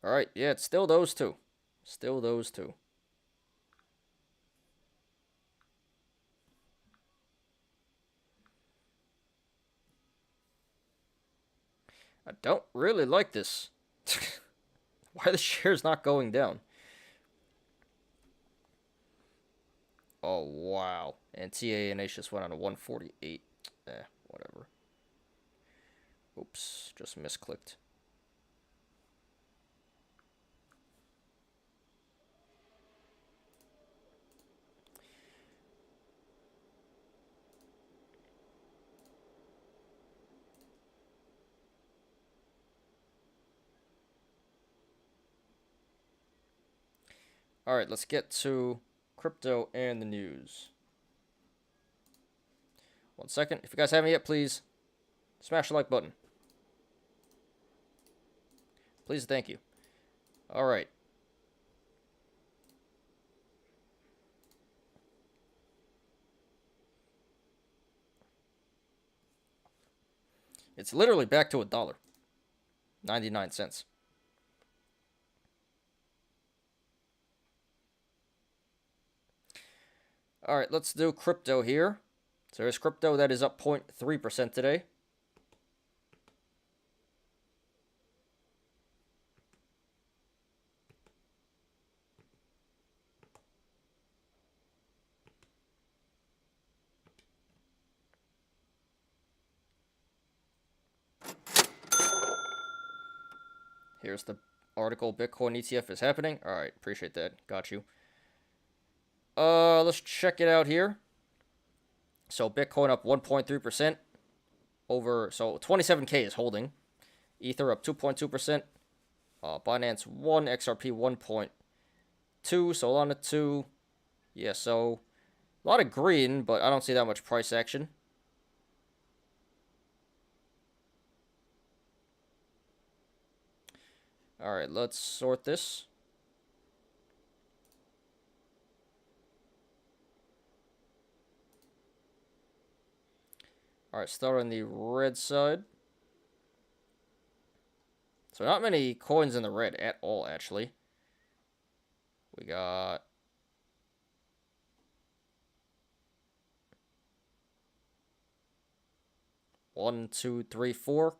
All right, yeah, it's still those two. Still those two. I don't really like this. Why are the shares not going down? Oh, wow. And TANH just went on a 148. Whatever. Oops, just misclicked. All right, let's get to crypto and the news. 1 second. If you guys haven't yet, please smash the like button. Please, thank you. All right. It's literally back to $1.99. All right, let's do crypto here. So there's crypto that is up 0.3% today. Here's the article, Bitcoin ETF is happening. All right, appreciate that. Got you. Let's check it out here. So Bitcoin up 1.3% over, so 27K is holding. Ether up 2.2%. Binance 1, XRP 1.2, Solana 2. Yeah, so a lot of green, but I don't see that much price action. All right, let's sort this. All right, start on the red side. So not many coins in the red at all, actually. We got one, two, three, four.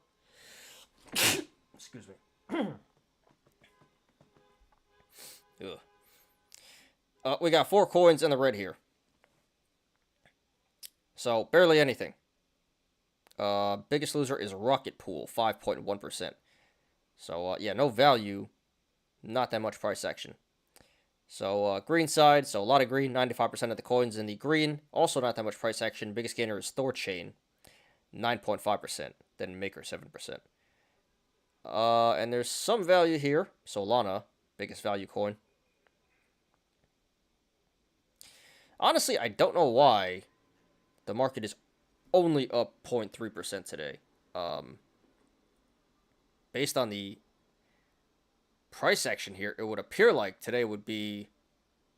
Excuse me. Ugh. We got 4 coins in the red here. So barely anything. Biggest loser is Rocket Pool, 5.1%. So yeah, no value, not that much price action. So green side, so a lot of green, 95% of the coins in the green. Also not that much price action. Biggest gainer is Thorchain, 9.5%. Then Maker, 7%. And there's some value here. Solana, biggest value coin. Honestly, I don't know why the market is only up 0.3% today. Based on the price action here, it would appear like today would be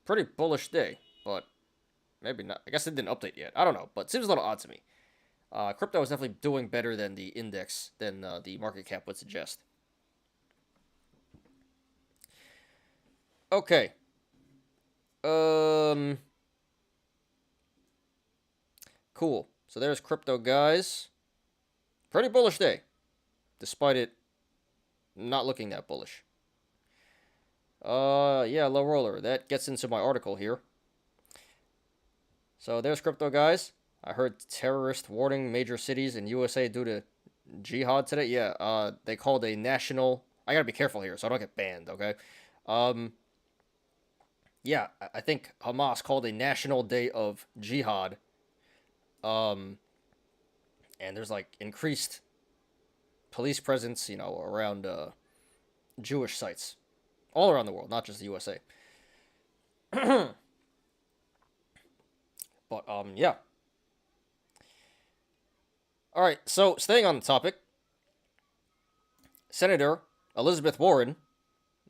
a pretty bullish day, but maybe not. I guess it didn't update yet. I don't know, but it seems a little odd to me. Crypto is definitely doing better than the index, than the market cap would suggest. Okay. Cool. So there's crypto, guys. Pretty bullish day, despite it not looking that bullish. Yeah, low roller. That gets into my article here. So there's crypto, guys. I heard terrorist warning major cities in USA due to jihad today. Yeah, they called a national. I gotta be careful here so I don't get banned. Okay. Yeah, I think Hamas called a national day of jihad. And there's like increased police presence, around Jewish sites all around the world, not just the USA. But, yeah. Alright, so staying on the topic, Senator Elizabeth Warren,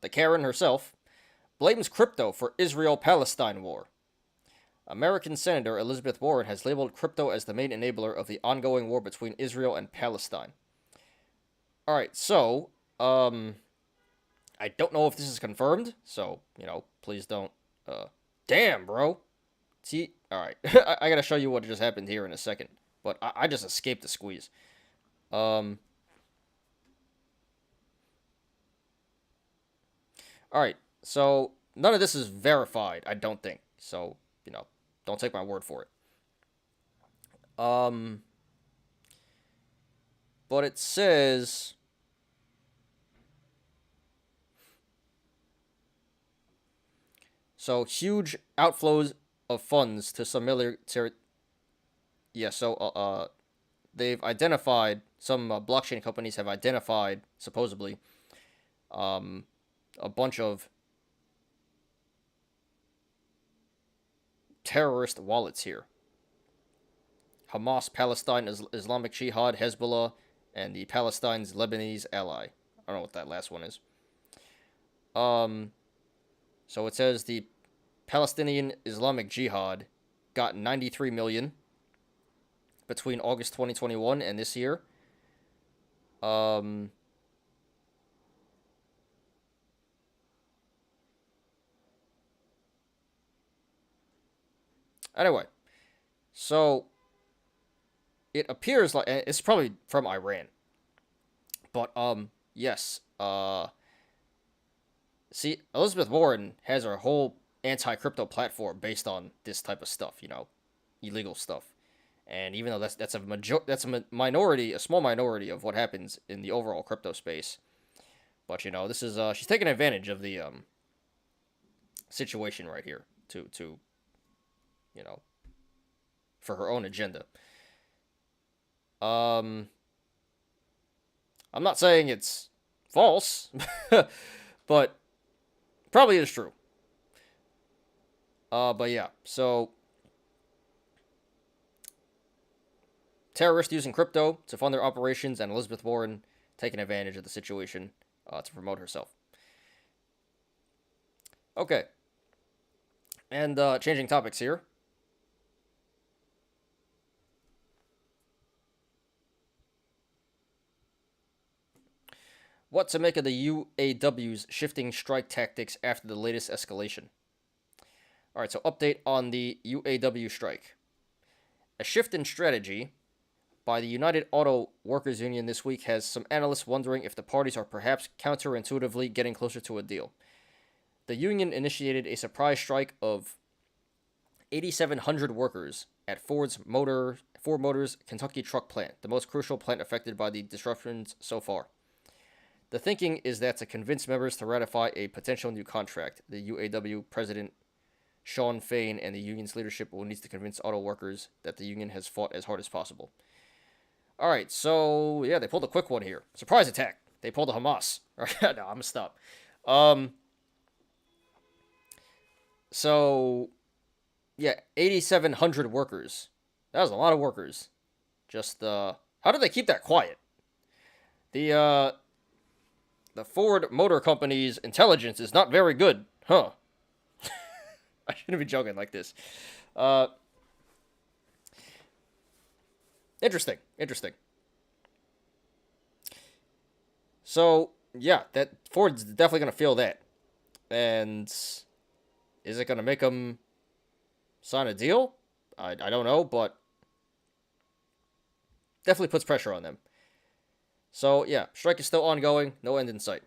the Karen herself, blames crypto for Israel-Palestine war. American Senator Elizabeth Warren has labeled crypto as the main enabler of the ongoing war between Israel and Palestine. Alright, so, I don't know if this is confirmed, so, please don't, damn, bro. See, alright, I gotta show you what just happened here in a second, but I just escaped the squeeze. Alright, so, none of this is verified, I don't think, so, don't take my word for it. But it says, so huge outflows of funds to some military. Yeah, so they've identified, some blockchain companies have identified, supposedly, a bunch of terrorist wallets here. Hamas, Palestine, Islamic Jihad, Hezbollah, and the Palestine's Lebanese ally. I don't know what that last one is. So it says the Palestinian Islamic Jihad got 93 million between August 2021 and this year. Anyway, so it appears like it's probably from Iran. But yes, see, Elizabeth Warren has her whole anti-crypto platform based on this type of stuff, illegal stuff. And even though that's a minority, a small minority of what happens in the overall crypto space, but this is she's taking advantage of the situation right here to for her own agenda. I'm not saying it's false, but probably is true. But yeah, so terrorists using crypto to fund their operations, and Elizabeth Warren taking advantage of the situation to promote herself. Okay. And changing topics here. What to make of the UAW's shifting strike tactics after the latest escalation? Alright, so update on the UAW strike. A shift in strategy by the United Auto Workers Union this week has some analysts wondering if the parties are perhaps counterintuitively getting closer to a deal. The union initiated a surprise strike of 8,700 workers at Ford Motor's Kentucky truck plant, the most crucial plant affected by the disruptions so far. The thinking is that to convince members to ratify a potential new contract, the UAW president Shawn Fain and the union's leadership will need to convince auto workers that the union has fought as hard as possible. Alright, so yeah, they pulled a quick one here. Surprise attack. They pulled a Hamas. No, I'm gonna stop. So yeah, 8,700 workers. That was a lot of workers. Just how did they keep that quiet? The Ford Motor Company's intelligence is not very good, huh? I shouldn't be joking like this. Interesting. So, yeah, that Ford's definitely going to feel that. And is it going to make them sign a deal? I don't know, but definitely puts pressure on them. So, yeah, strike is still ongoing. No end in sight.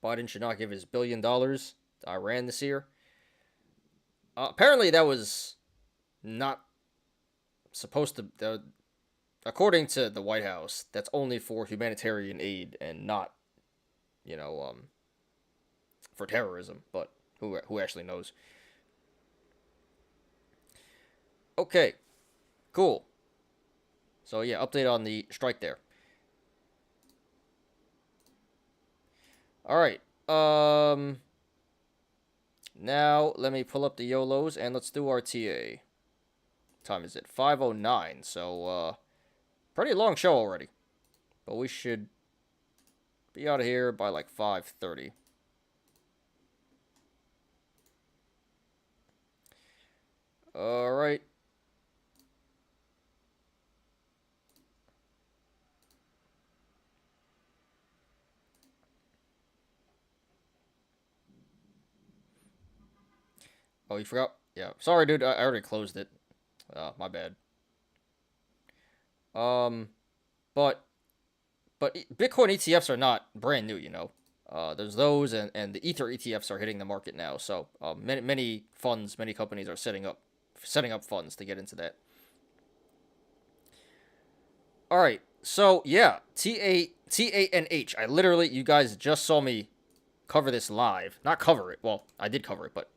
Biden should not give his $1 billion to Iran this year. Apparently, that was not supposed to... according to the White House, that's only for humanitarian aid and not, for terrorism. But who actually knows? Okay, cool. So yeah, update on the strike there. All right. Now, let me pull up the YOLOs, and let's do our TA. Time is it? 5:09, so, pretty long show already. But we should be out of here by, like, 5:30. Alright. Oh, you forgot? Yeah. Sorry, dude. I already closed it. My bad. But Bitcoin ETFs are not brand new, you know. There's those, and the Ether ETFs are hitting the market now. So many funds, many companies are setting up funds to get into that. All right. So yeah, TANH. I literally, you guys just saw me cover this live. Not cover it. Well, I did cover it, but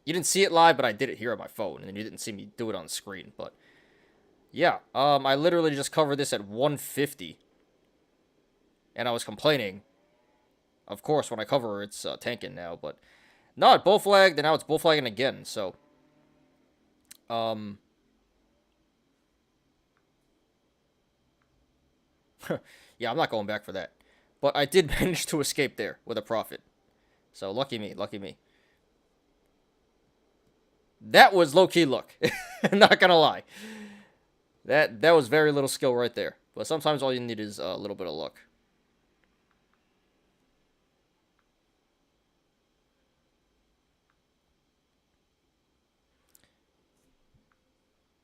you didn't see it live, but I did it here on my phone, and you didn't see me do it on the screen. But yeah, I literally just covered this at 150, and I was complaining. Of course, when I cover it's tanking now, but no, it bull flagged, and now it's bull flagging again. So, yeah, I'm not going back for that. But I did manage to escape there with a profit. So lucky me, lucky me. That was low-key luck. Not gonna lie. That was very little skill right there. But sometimes all you need is a little bit of luck.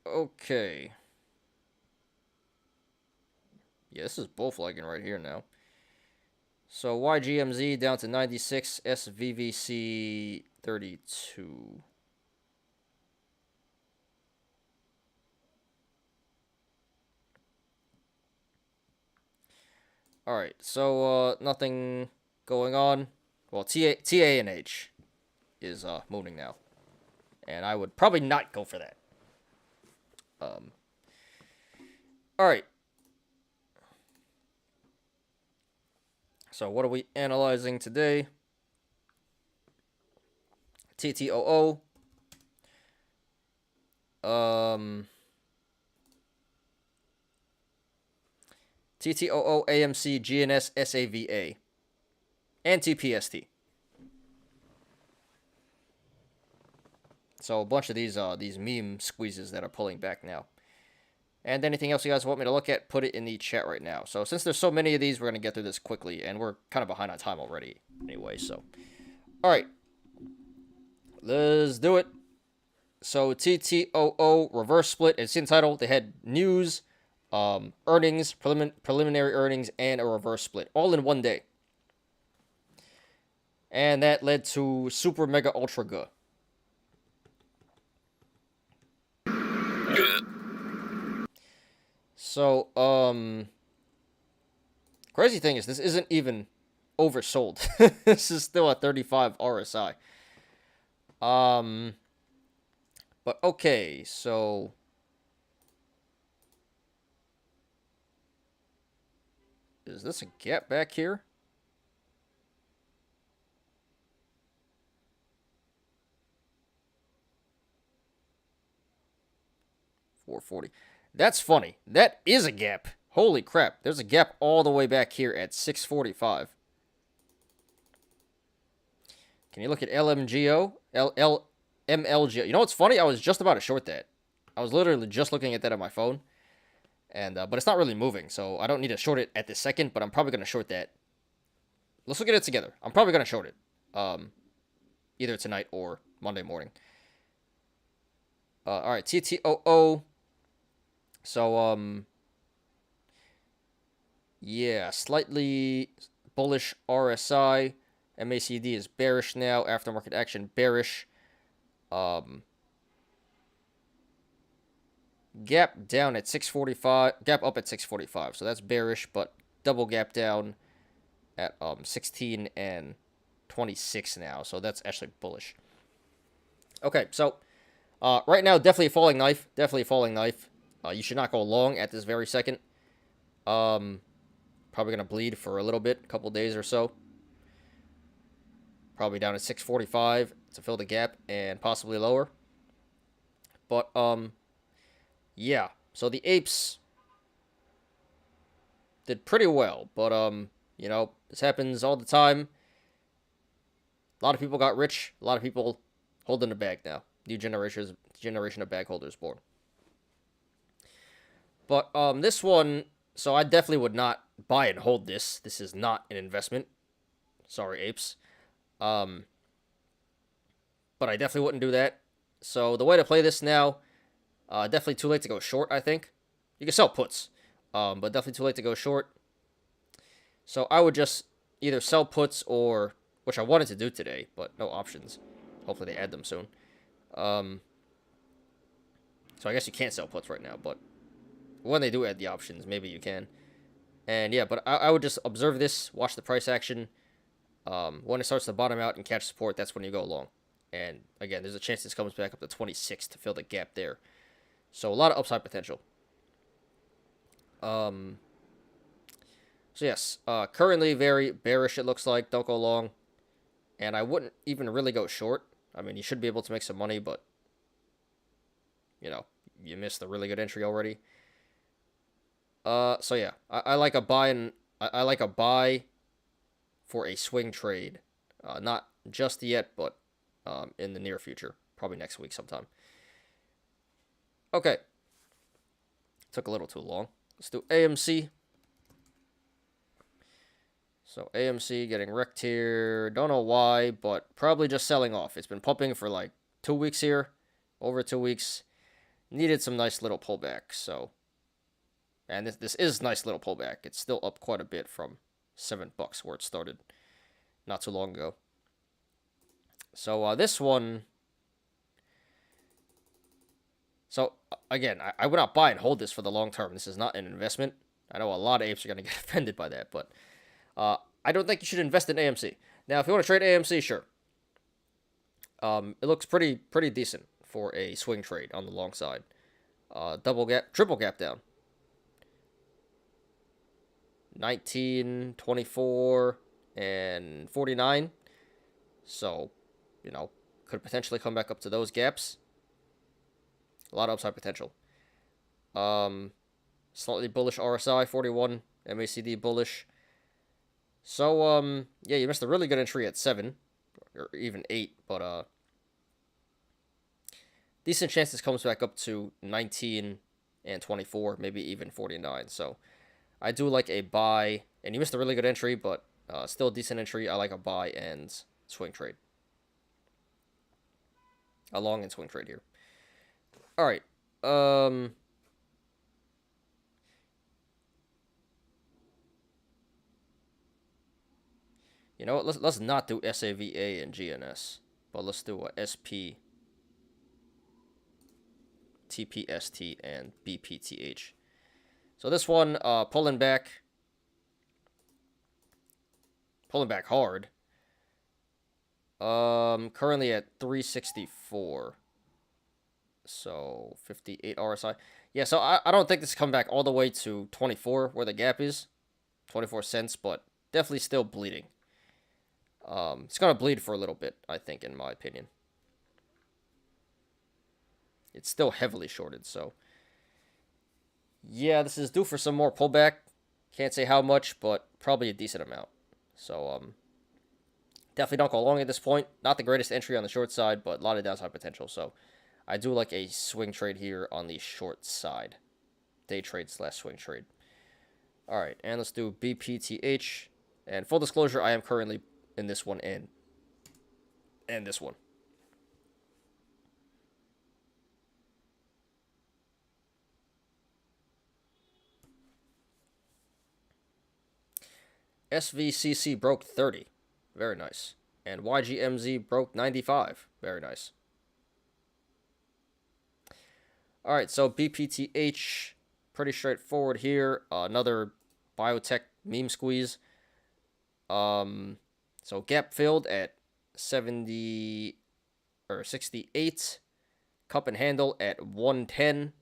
Okay. Yeah, this is bull flagging right here now. So YGMZ down to 96, SVVC 32. Alright, so nothing going on. Well, TANH is moving now. And I would probably not go for that. Alright. So what are we analyzing today? TTOO. TTOO, AMC, GNS, SAVA, and TPST. So a bunch of these meme squeezes that are pulling back now. And anything else you guys want me to look at, put it in the chat right now. So since there's so many of these, we're going to get through this quickly, and we're kind of behind on time already anyway, so. Alright. Let's do it. So TTOO reverse split. It's in title. They had news, earnings, preliminary earnings, and a reverse split all in one day. And that led to super mega ultra good. So, crazy thing is this isn't even oversold. This is still at 35 RSI. But okay, so is this a gap back here? $4.40. That's funny. That is a gap. Holy crap. There's a gap all the way back here at $6.45. Can you look at LMGO? MLGO. You know what's funny? I was just about to short that. I was literally just looking at that on my phone. And but it's not really moving, so I don't need to short it at this second, but I'm probably going to short that. Let's look at it together. I'm probably going to short it. Either tonight or Monday morning. Alright, TTOO. So, yeah, slightly bullish RSI. MACD is bearish now. Aftermarket action bearish. Gap down at 645. Gap up at 645. So that's bearish, but double gap down at 16 and 26 now. So that's actually bullish. Okay, so right now, definitely a falling knife. Definitely a falling knife. You should not go long at this very second. Probably going to bleed for a little bit, a couple days or so. Probably down at 645. to fill the gap and possibly lower. But yeah. So the apes did pretty well, but you know, this happens all the time. A lot of people got rich. A lot of people holding the bag now. New generation of bag holders born. But this one, so I definitely would not buy and hold this. This is not an investment. Sorry, apes. But I definitely wouldn't do that. So the way to play this now, definitely too late to go short, I think. You can sell puts, but definitely too late to go short. So I would just either sell puts or, which I wanted to do today, but no options. Hopefully they add them soon. So I guess you can't sell puts right now, but when they do add the options, maybe you can. And yeah, but I would just observe this, watch the price action. When it starts to bottom out and catch support, that's when you go long. And again, there's a chance this comes back up to 26 to fill the gap there. So a lot of upside potential. So yes, currently very bearish it looks like. Don't go long. And I wouldn't even really go short. I mean, you should be able to make some money, but you know, you missed a really good entry already. So yeah, I like a buy and I like a buy for a swing trade. Not just yet, but in the near future, probably next week sometime. Okay, took a little too long. Let's do AMC. So AMC getting wrecked here. Don't know why, but probably just selling off. It's been pumping for like 2 weeks here, over 2 weeks. Needed some nice little pullback. So, and this is nice little pullback. It's still up quite a bit from $7 where it started not too long ago. So this one. So again, I would not buy and hold this for the long term. This is not an investment. I know a lot of apes are gonna get offended by that, but I don't think you should invest in AMC. Now, if you want to trade AMC, sure. It looks pretty decent for a swing trade on the long side. Double gap, triple gap down. 19, 24, and 49. So, you know, could potentially come back up to those gaps. A lot of upside potential. Slightly bullish RSI, 41. MACD bullish. So, yeah, you missed a really good entry at 7. Or even 8. But, decent chance this comes back up to 19 and 24. Maybe even 49. So, I do like a buy. And you missed a really good entry, but still a decent entry. I like a buy and swing trade. A long and swing trade here. All right. You know what? Let's not do SAVA and GNS, but let's do a SP, TPST, and BPTH. So this one, pulling back hard. Currently at 364. So 58 RSI. Yeah, so I don't think this is coming back all the way to 24 where the gap is. 24 cents, but definitely still bleeding. It's going to bleed for a little bit, I think, in my opinion. It's still heavily shorted, so. Yeah, this is due for some more pullback. Can't say how much, but probably a decent amount. So, definitely don't go long at this point. Not the greatest entry on the short side, but a lot of downside potential. So, I do like a swing trade here on the short side. Day trade / swing trade. All right, and let's do BPTH. And full disclosure, I am currently in this one and this one. SVCC broke 30. Very nice. And YGMZ broke 95. Very nice. All right, so BPTH, pretty straightforward here. Another biotech meme squeeze. So gap filled at 70 or 68. Cup and handle at 110.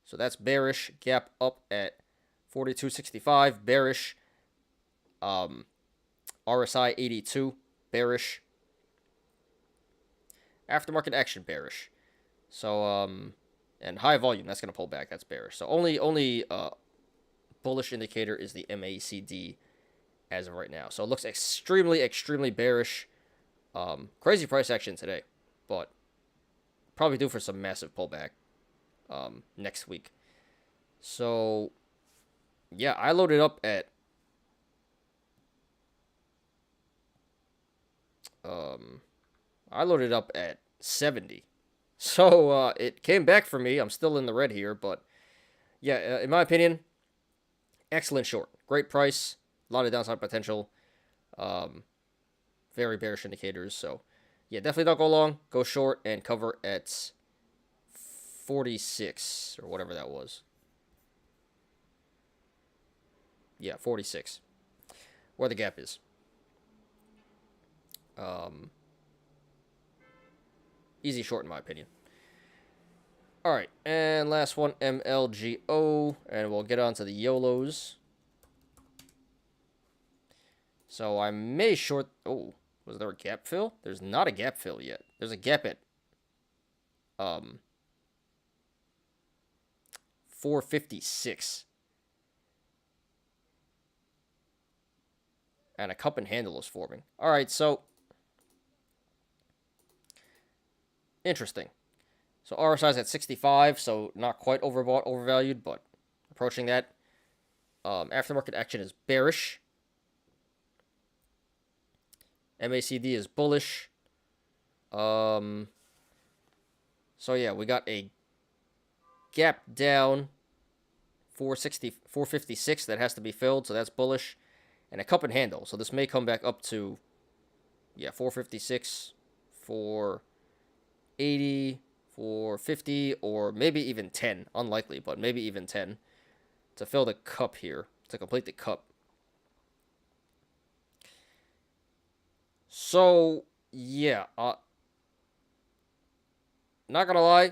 So that's bearish. Gap up at 42.65. Bearish. RSI 82. Bearish. Aftermarket action, bearish. So, and high volume, that's going to pull back. That's bearish. So only bullish indicator is the MACD as of right now. So it looks extremely bearish. Crazy price action today, but probably due for some massive pullback next week. So, yeah, I loaded up at 70. So, it came back for me. I'm still in the red here, but yeah, in my opinion, excellent short. Great price, a lot of downside potential. Very bearish indicators. So, yeah, definitely don't go long. Go short and cover at 46 or whatever that was. Yeah, 46. Where the gap is. Easy short in my opinion. Alright, and last one, MLGO, and we'll get on to the YOLOs. So I may short... Oh, was there a gap fill? There's not a gap fill yet. There's a gap at 456. And a cup and handle is forming. Alright, so... Interesting. So RSI is at 65, so not quite overbought, overvalued, but approaching that. Aftermarket action is bearish. MACD is bullish. So yeah, we got a gap down 456 that has to be filled, so that's bullish. And a cup and handle, so this may come back up to, yeah, 456, 480, 450, or maybe even 10. Unlikely, but maybe even 10 to fill the cup here, to complete the cup. So, yeah, not gonna lie,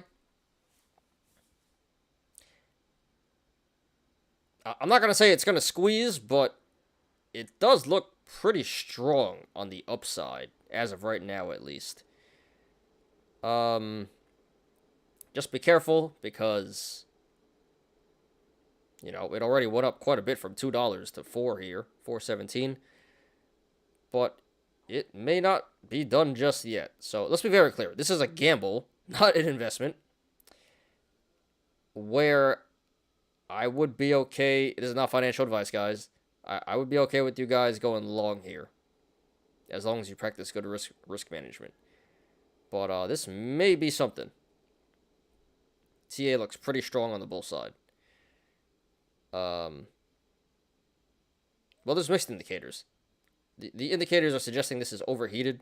I'm not gonna say it's gonna squeeze, but it does look pretty strong on the upside, as of right now at least. Just be careful, because, you know, it already went up quite a bit from $2 to 4 here, 4.17. But it may not be done just yet. So let's be very clear. This is a gamble, not an investment. Where I would be okay. It is not financial advice, guys. I would be okay with you guys going long here, as long as you practice good risk management. But this may be something. TA looks pretty strong on the bull side. Well, there's mixed indicators. The indicators are suggesting this is overheated,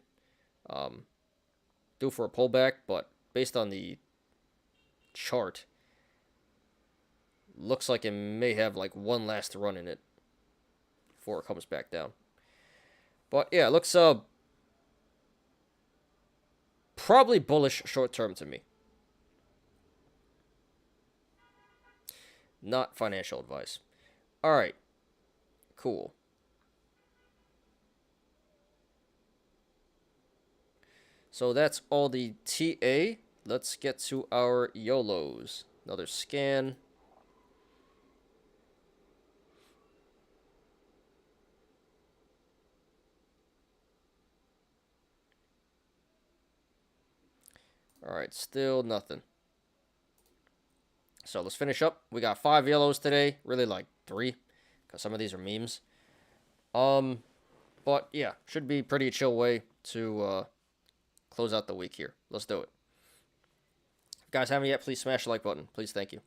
due for a pullback, but based on the chart, looks like it may have like one last run in it before it comes back down. But yeah, it looks probably bullish short term to me. Not financial advice. All right, cool. So that's all the TA. Let's get to our YOLOs. Another scan. All right, still nothing. So let's finish up. We got 5 YOLOs today. Really like 3, because some of these are memes. But yeah, should be pretty chill way to close out the week here. Let's do it. If you guys haven't yet, please smash the like button. Please, thank you.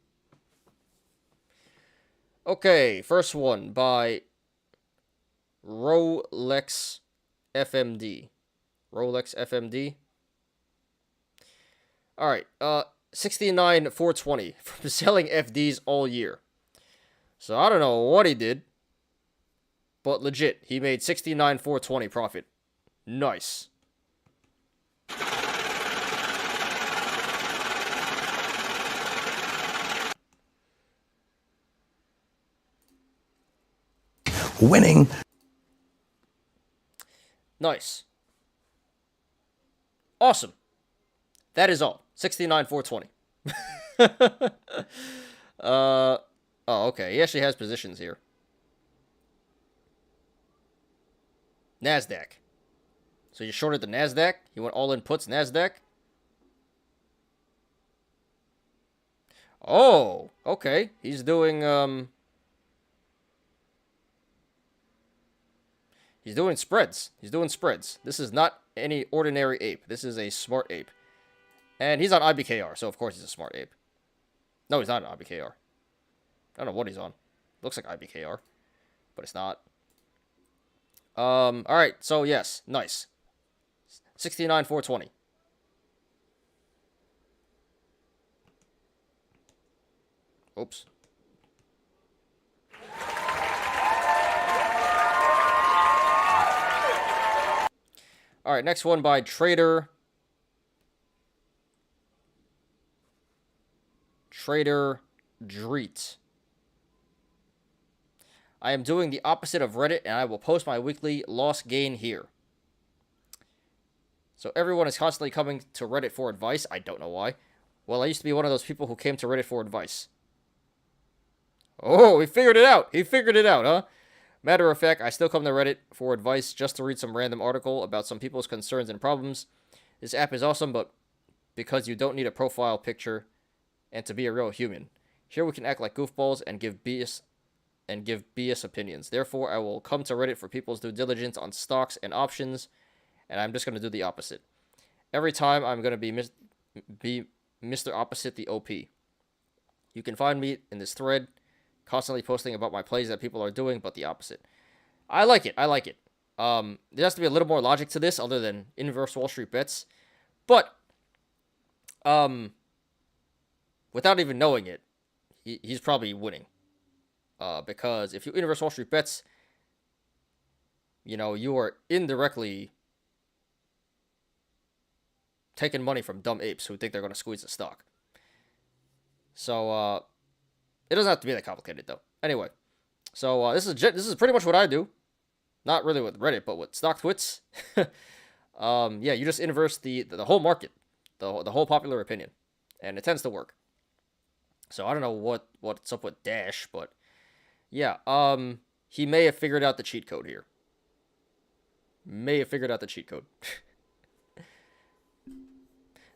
Okay, first one by Rolex FMD. Rolex FMD. All right, 69,420 from selling FDs all year. So I don't know what he did, but legit, he made 69,420 profit. Nice. Winning. Nice. Awesome. That is all. 69,420. Oh, okay. He actually has positions here. NASDAQ. So you shorted the NASDAQ? He went all in puts NASDAQ? Oh, okay. He's doing spreads. He's doing spreads. This is not any ordinary ape. This is a smart ape. And he's on IBKR, so of course he's a smart ape. No, he's not on IBKR. I don't know what he's on. Looks like IBKR, but it's not. Alright, so yes, nice. 69,420. Oops. Alright, next one by Trader Dreet. I am doing the opposite of Reddit, and I will post my weekly loss gain here. So everyone is constantly coming to Reddit for advice. I don't know why. Well, I used to be one of those people who came to Reddit for advice. Oh, he figured it out. He figured it out, huh? Matter of fact, I still come to Reddit for advice just to read some random article about some people's concerns and problems. This app is awesome, but because you don't need a profile picture and to be a real human. Here we can act like goofballs and give BS opinions. Therefore, I will come to Reddit for people's due diligence on stocks and options, and I'm just going to do the opposite. Every time I'm going to be Mr. Opposite the OP. You can find me in this thread, constantly posting about my plays that people are doing, but the opposite. I like it. I like it. There has to be a little more logic to this other than inverse Wall Street bets. But, without even knowing it, he's probably winning. Because if you inverse Wall Street bets, you know, you are indirectly taking money from dumb apes who think they're going to squeeze the stock. So, it doesn't have to be that complicated, though. Anyway, so this is pretty much what I do. Not really with Reddit, but with StockTwits. Yeah, you just inverse the whole market, the whole popular opinion, and it tends to work. So I don't know what's up with Dash, but yeah, he may have figured out the cheat code here. May have figured out the cheat code.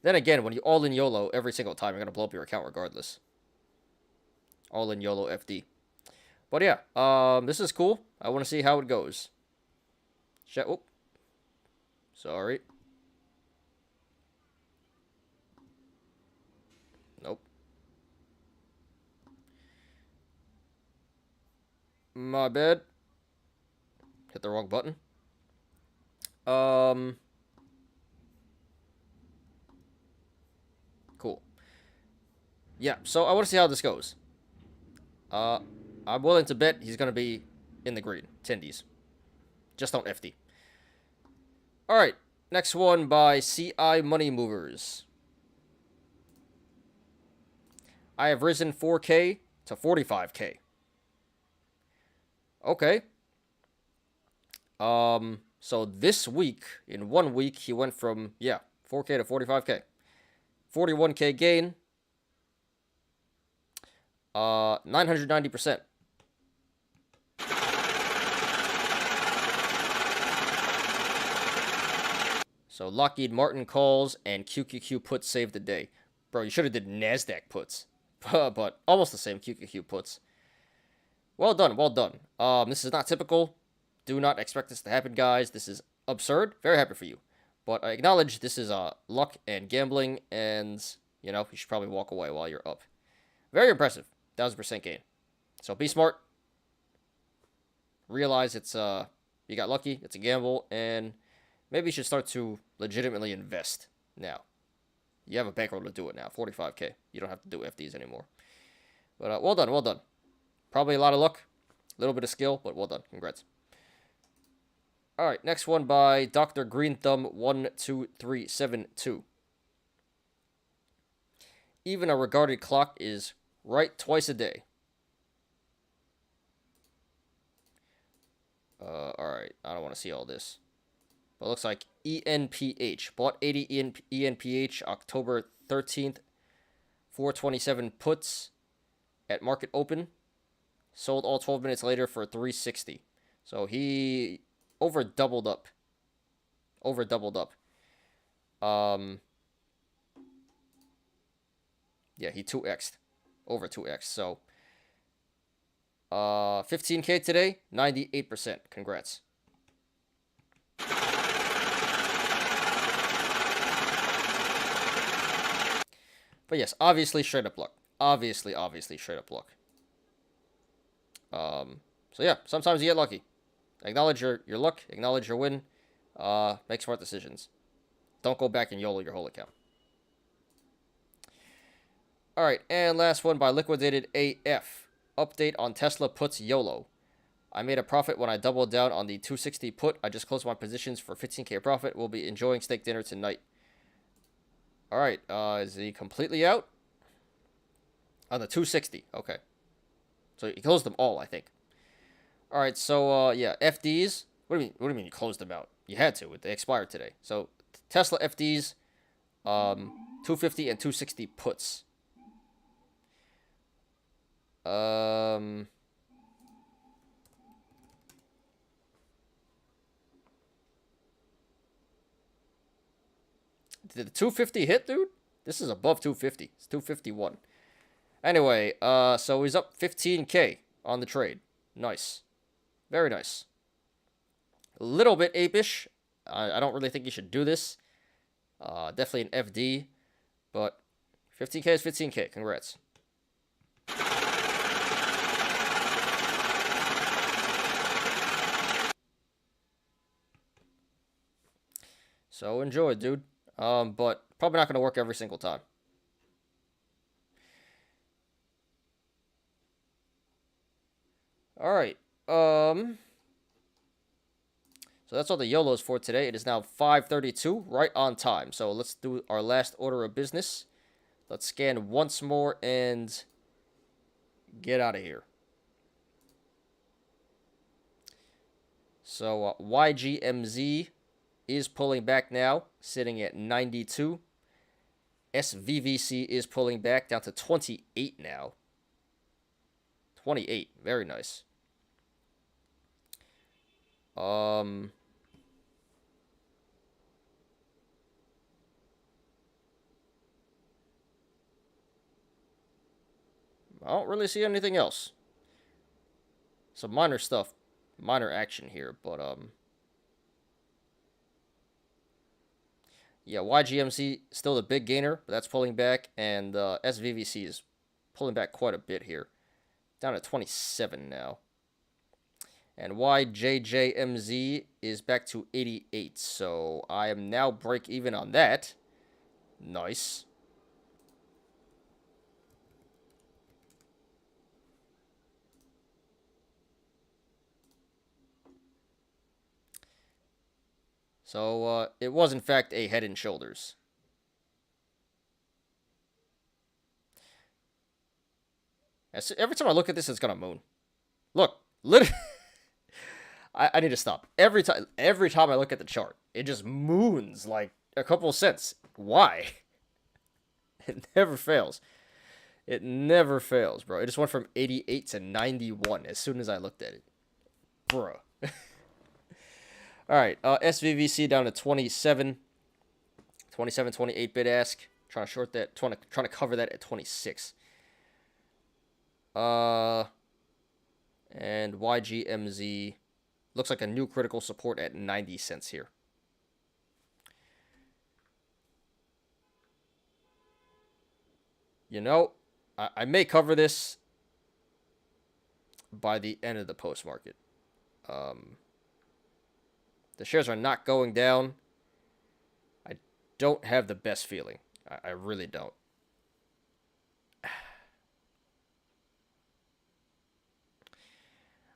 Then again, when you all in YOLO every single time, you're gonna blow up your account regardless. All in YOLO FD. But yeah, this is cool. I want to see how it goes. Oh, sorry. Nope. My bad. Hit the wrong button. Cool. Yeah, so I want to see how this goes. I'm willing to bet he's going to be in the green. Tendies. Just don't FD. Alright, next one by CI Money Movers. I have risen 4K to 45K. Okay. So this week, in 1 week, he went from, 4K to 45K. 41K gain. 990%. So Lockheed Martin calls and QQQ puts saved the day. Bro, you should have did NASDAQ puts. But almost the same, QQQ puts. Well done, well done. This is not typical. Do not expect this to happen, guys. This is absurd. Very happy for you. But I acknowledge this is luck and gambling, and, you know, you should probably walk away while you're up. Very impressive. 1,000% gain. So be smart. Realize it's, you got lucky. It's a gamble, and maybe you should start to legitimately invest now. You have a bankroll to do it now. 45K. You don't have to do FDs anymore. But well done, well done. Probably a lot of luck, a little bit of skill, but well done. Congrats. All right, next one by Dr. Green Thumb 12372. Even a regarded clock is right twice a day. All right, I don't want to see all this. But it looks like ENPH. Bought 80 ENPH October 13th. 427 puts at market open. Sold all 12 minutes later for 360. So he over doubled up. Yeah, he 2x'd. Over 2x. So 15K today, 98%. Congrats. But yes, obviously straight up luck. Obviously straight up luck. So yeah, sometimes you get lucky. Acknowledge your luck, acknowledge your win, make smart decisions. Don't go back and YOLO your whole account. Alright, and last one by Liquidated AF. Update on Tesla puts YOLO. I made a profit when I doubled down on the 260 put. I just closed my positions for 15K profit. We'll be enjoying steak dinner tonight. Alright, is he completely out? On the 260, okay. So he closed them all, I think. Alright, so, yeah, FDs. What do you mean you closed them out? You had to. They expired today. So, Tesla FDs, 250 and 260 puts. Did the 250 hit, dude? This is above 250. It's 251. Anyway, so he's up 15K on the trade. Nice. Very nice. A little bit apish. I don't really think you should do this. Definitely an FD. But 15K is 15K. Congrats. So enjoy, dude. But probably not going to work every single time. Alright. So that's all the YOLOs for today. It is now 5:32, right on time. So let's do our last order of business. Let's scan once more and get out of here. So YGMZ is pulling back now, sitting at 92. SVVC is pulling back down to 28 now. 28, very nice. I don't really see anything else. Some minor stuff, minor action here, but yeah, YGMC still the big gainer, but that's pulling back, and SVVC is pulling back quite a bit here, down to 27 now. And YJJMZ is back to 88, so I am now break even on that. Nice. So, it was in fact a Head and Shoulders. Every time I look at this, it's gonna moon. Look, literally, I need to stop. Every time I look at the chart, it just moons like a couple of cents. Why? It never fails. It never fails, bro. It just went from 88 to 91 as soon as I looked at it. Bro. Alright, SVVC down to 27. 27, 28 bid ask. Trying to short that, trying to cover that at 26. And YGMZ looks like a new critical support at 90 cents here. You know, I may cover this by the end of the post market. The shares are not going down. I don't have the best feeling. I really don't.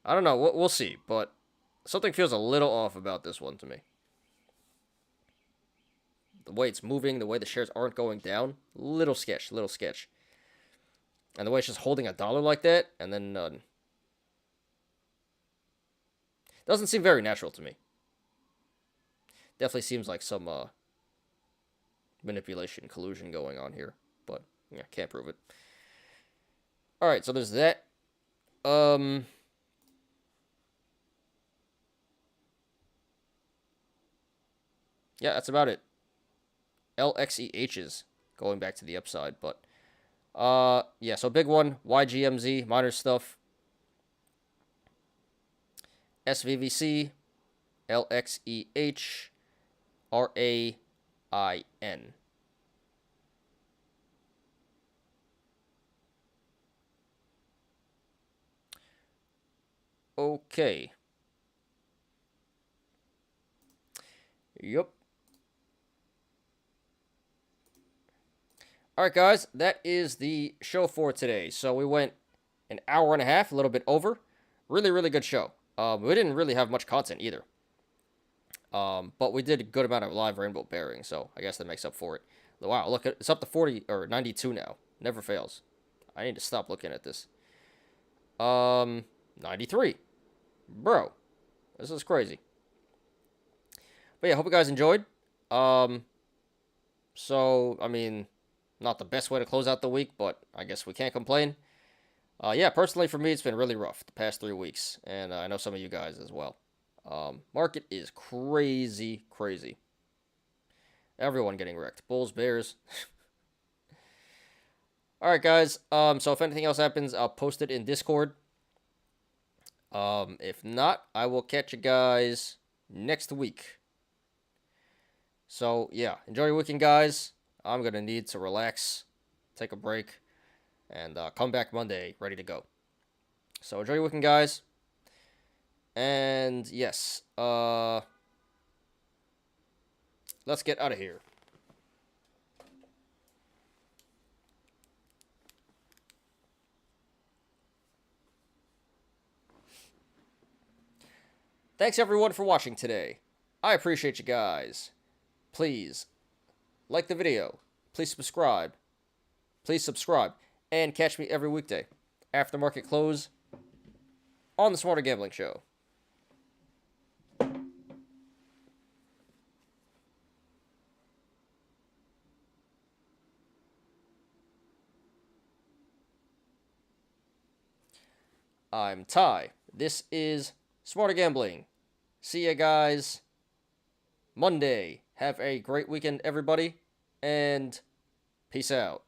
I don't know. We'll see. But something feels a little off about this one to me. The way it's moving, the way the shares aren't going down. Little sketch. And the way it's just holding $1 like that. And then doesn't seem very natural to me. Definitely seems like some manipulation, collusion going on here, but yeah, can't prove it. All right, so there's that. Yeah, that's about it. LXEHs going back to the upside, but yeah, so big one, YGMZ, minor stuff. SVVC, LXEH, RAIN. Okay. Yup. All right, guys, that is the show for today. So we went an hour and a half, a little bit over. Really, really good show. We didn't really have much content either. But we did a good amount of live rainbow bearing, so I guess that makes up for it. Wow, look, it's up to 40 or 92 now. Never fails. I need to stop looking at this. 93. Bro, this is crazy. But yeah, hope you guys enjoyed. So, I mean, not the best way to close out the week, but I guess we can't complain. Yeah, personally for me, it's been really rough the past 3 weeks, and I know some of you guys as well. Market is crazy, crazy. Everyone getting wrecked. Bulls, Bears. All right, guys. So if anything else happens, I'll post it in Discord. If not, I will catch you guys next week. So yeah, enjoy your weekend, guys. I'm gonna need to relax, take a break, and come back Monday ready to go. So enjoy your weekend, guys. And yes, let's get out of here. Thanks everyone for watching today. I appreciate you guys. Please like the video. Please subscribe. And catch me every weekday after market close on the Smarter Gambling Show. I'm Ty. This is Smarter Gambling. See ya, guys. Monday. Have a great weekend, everybody. And peace out.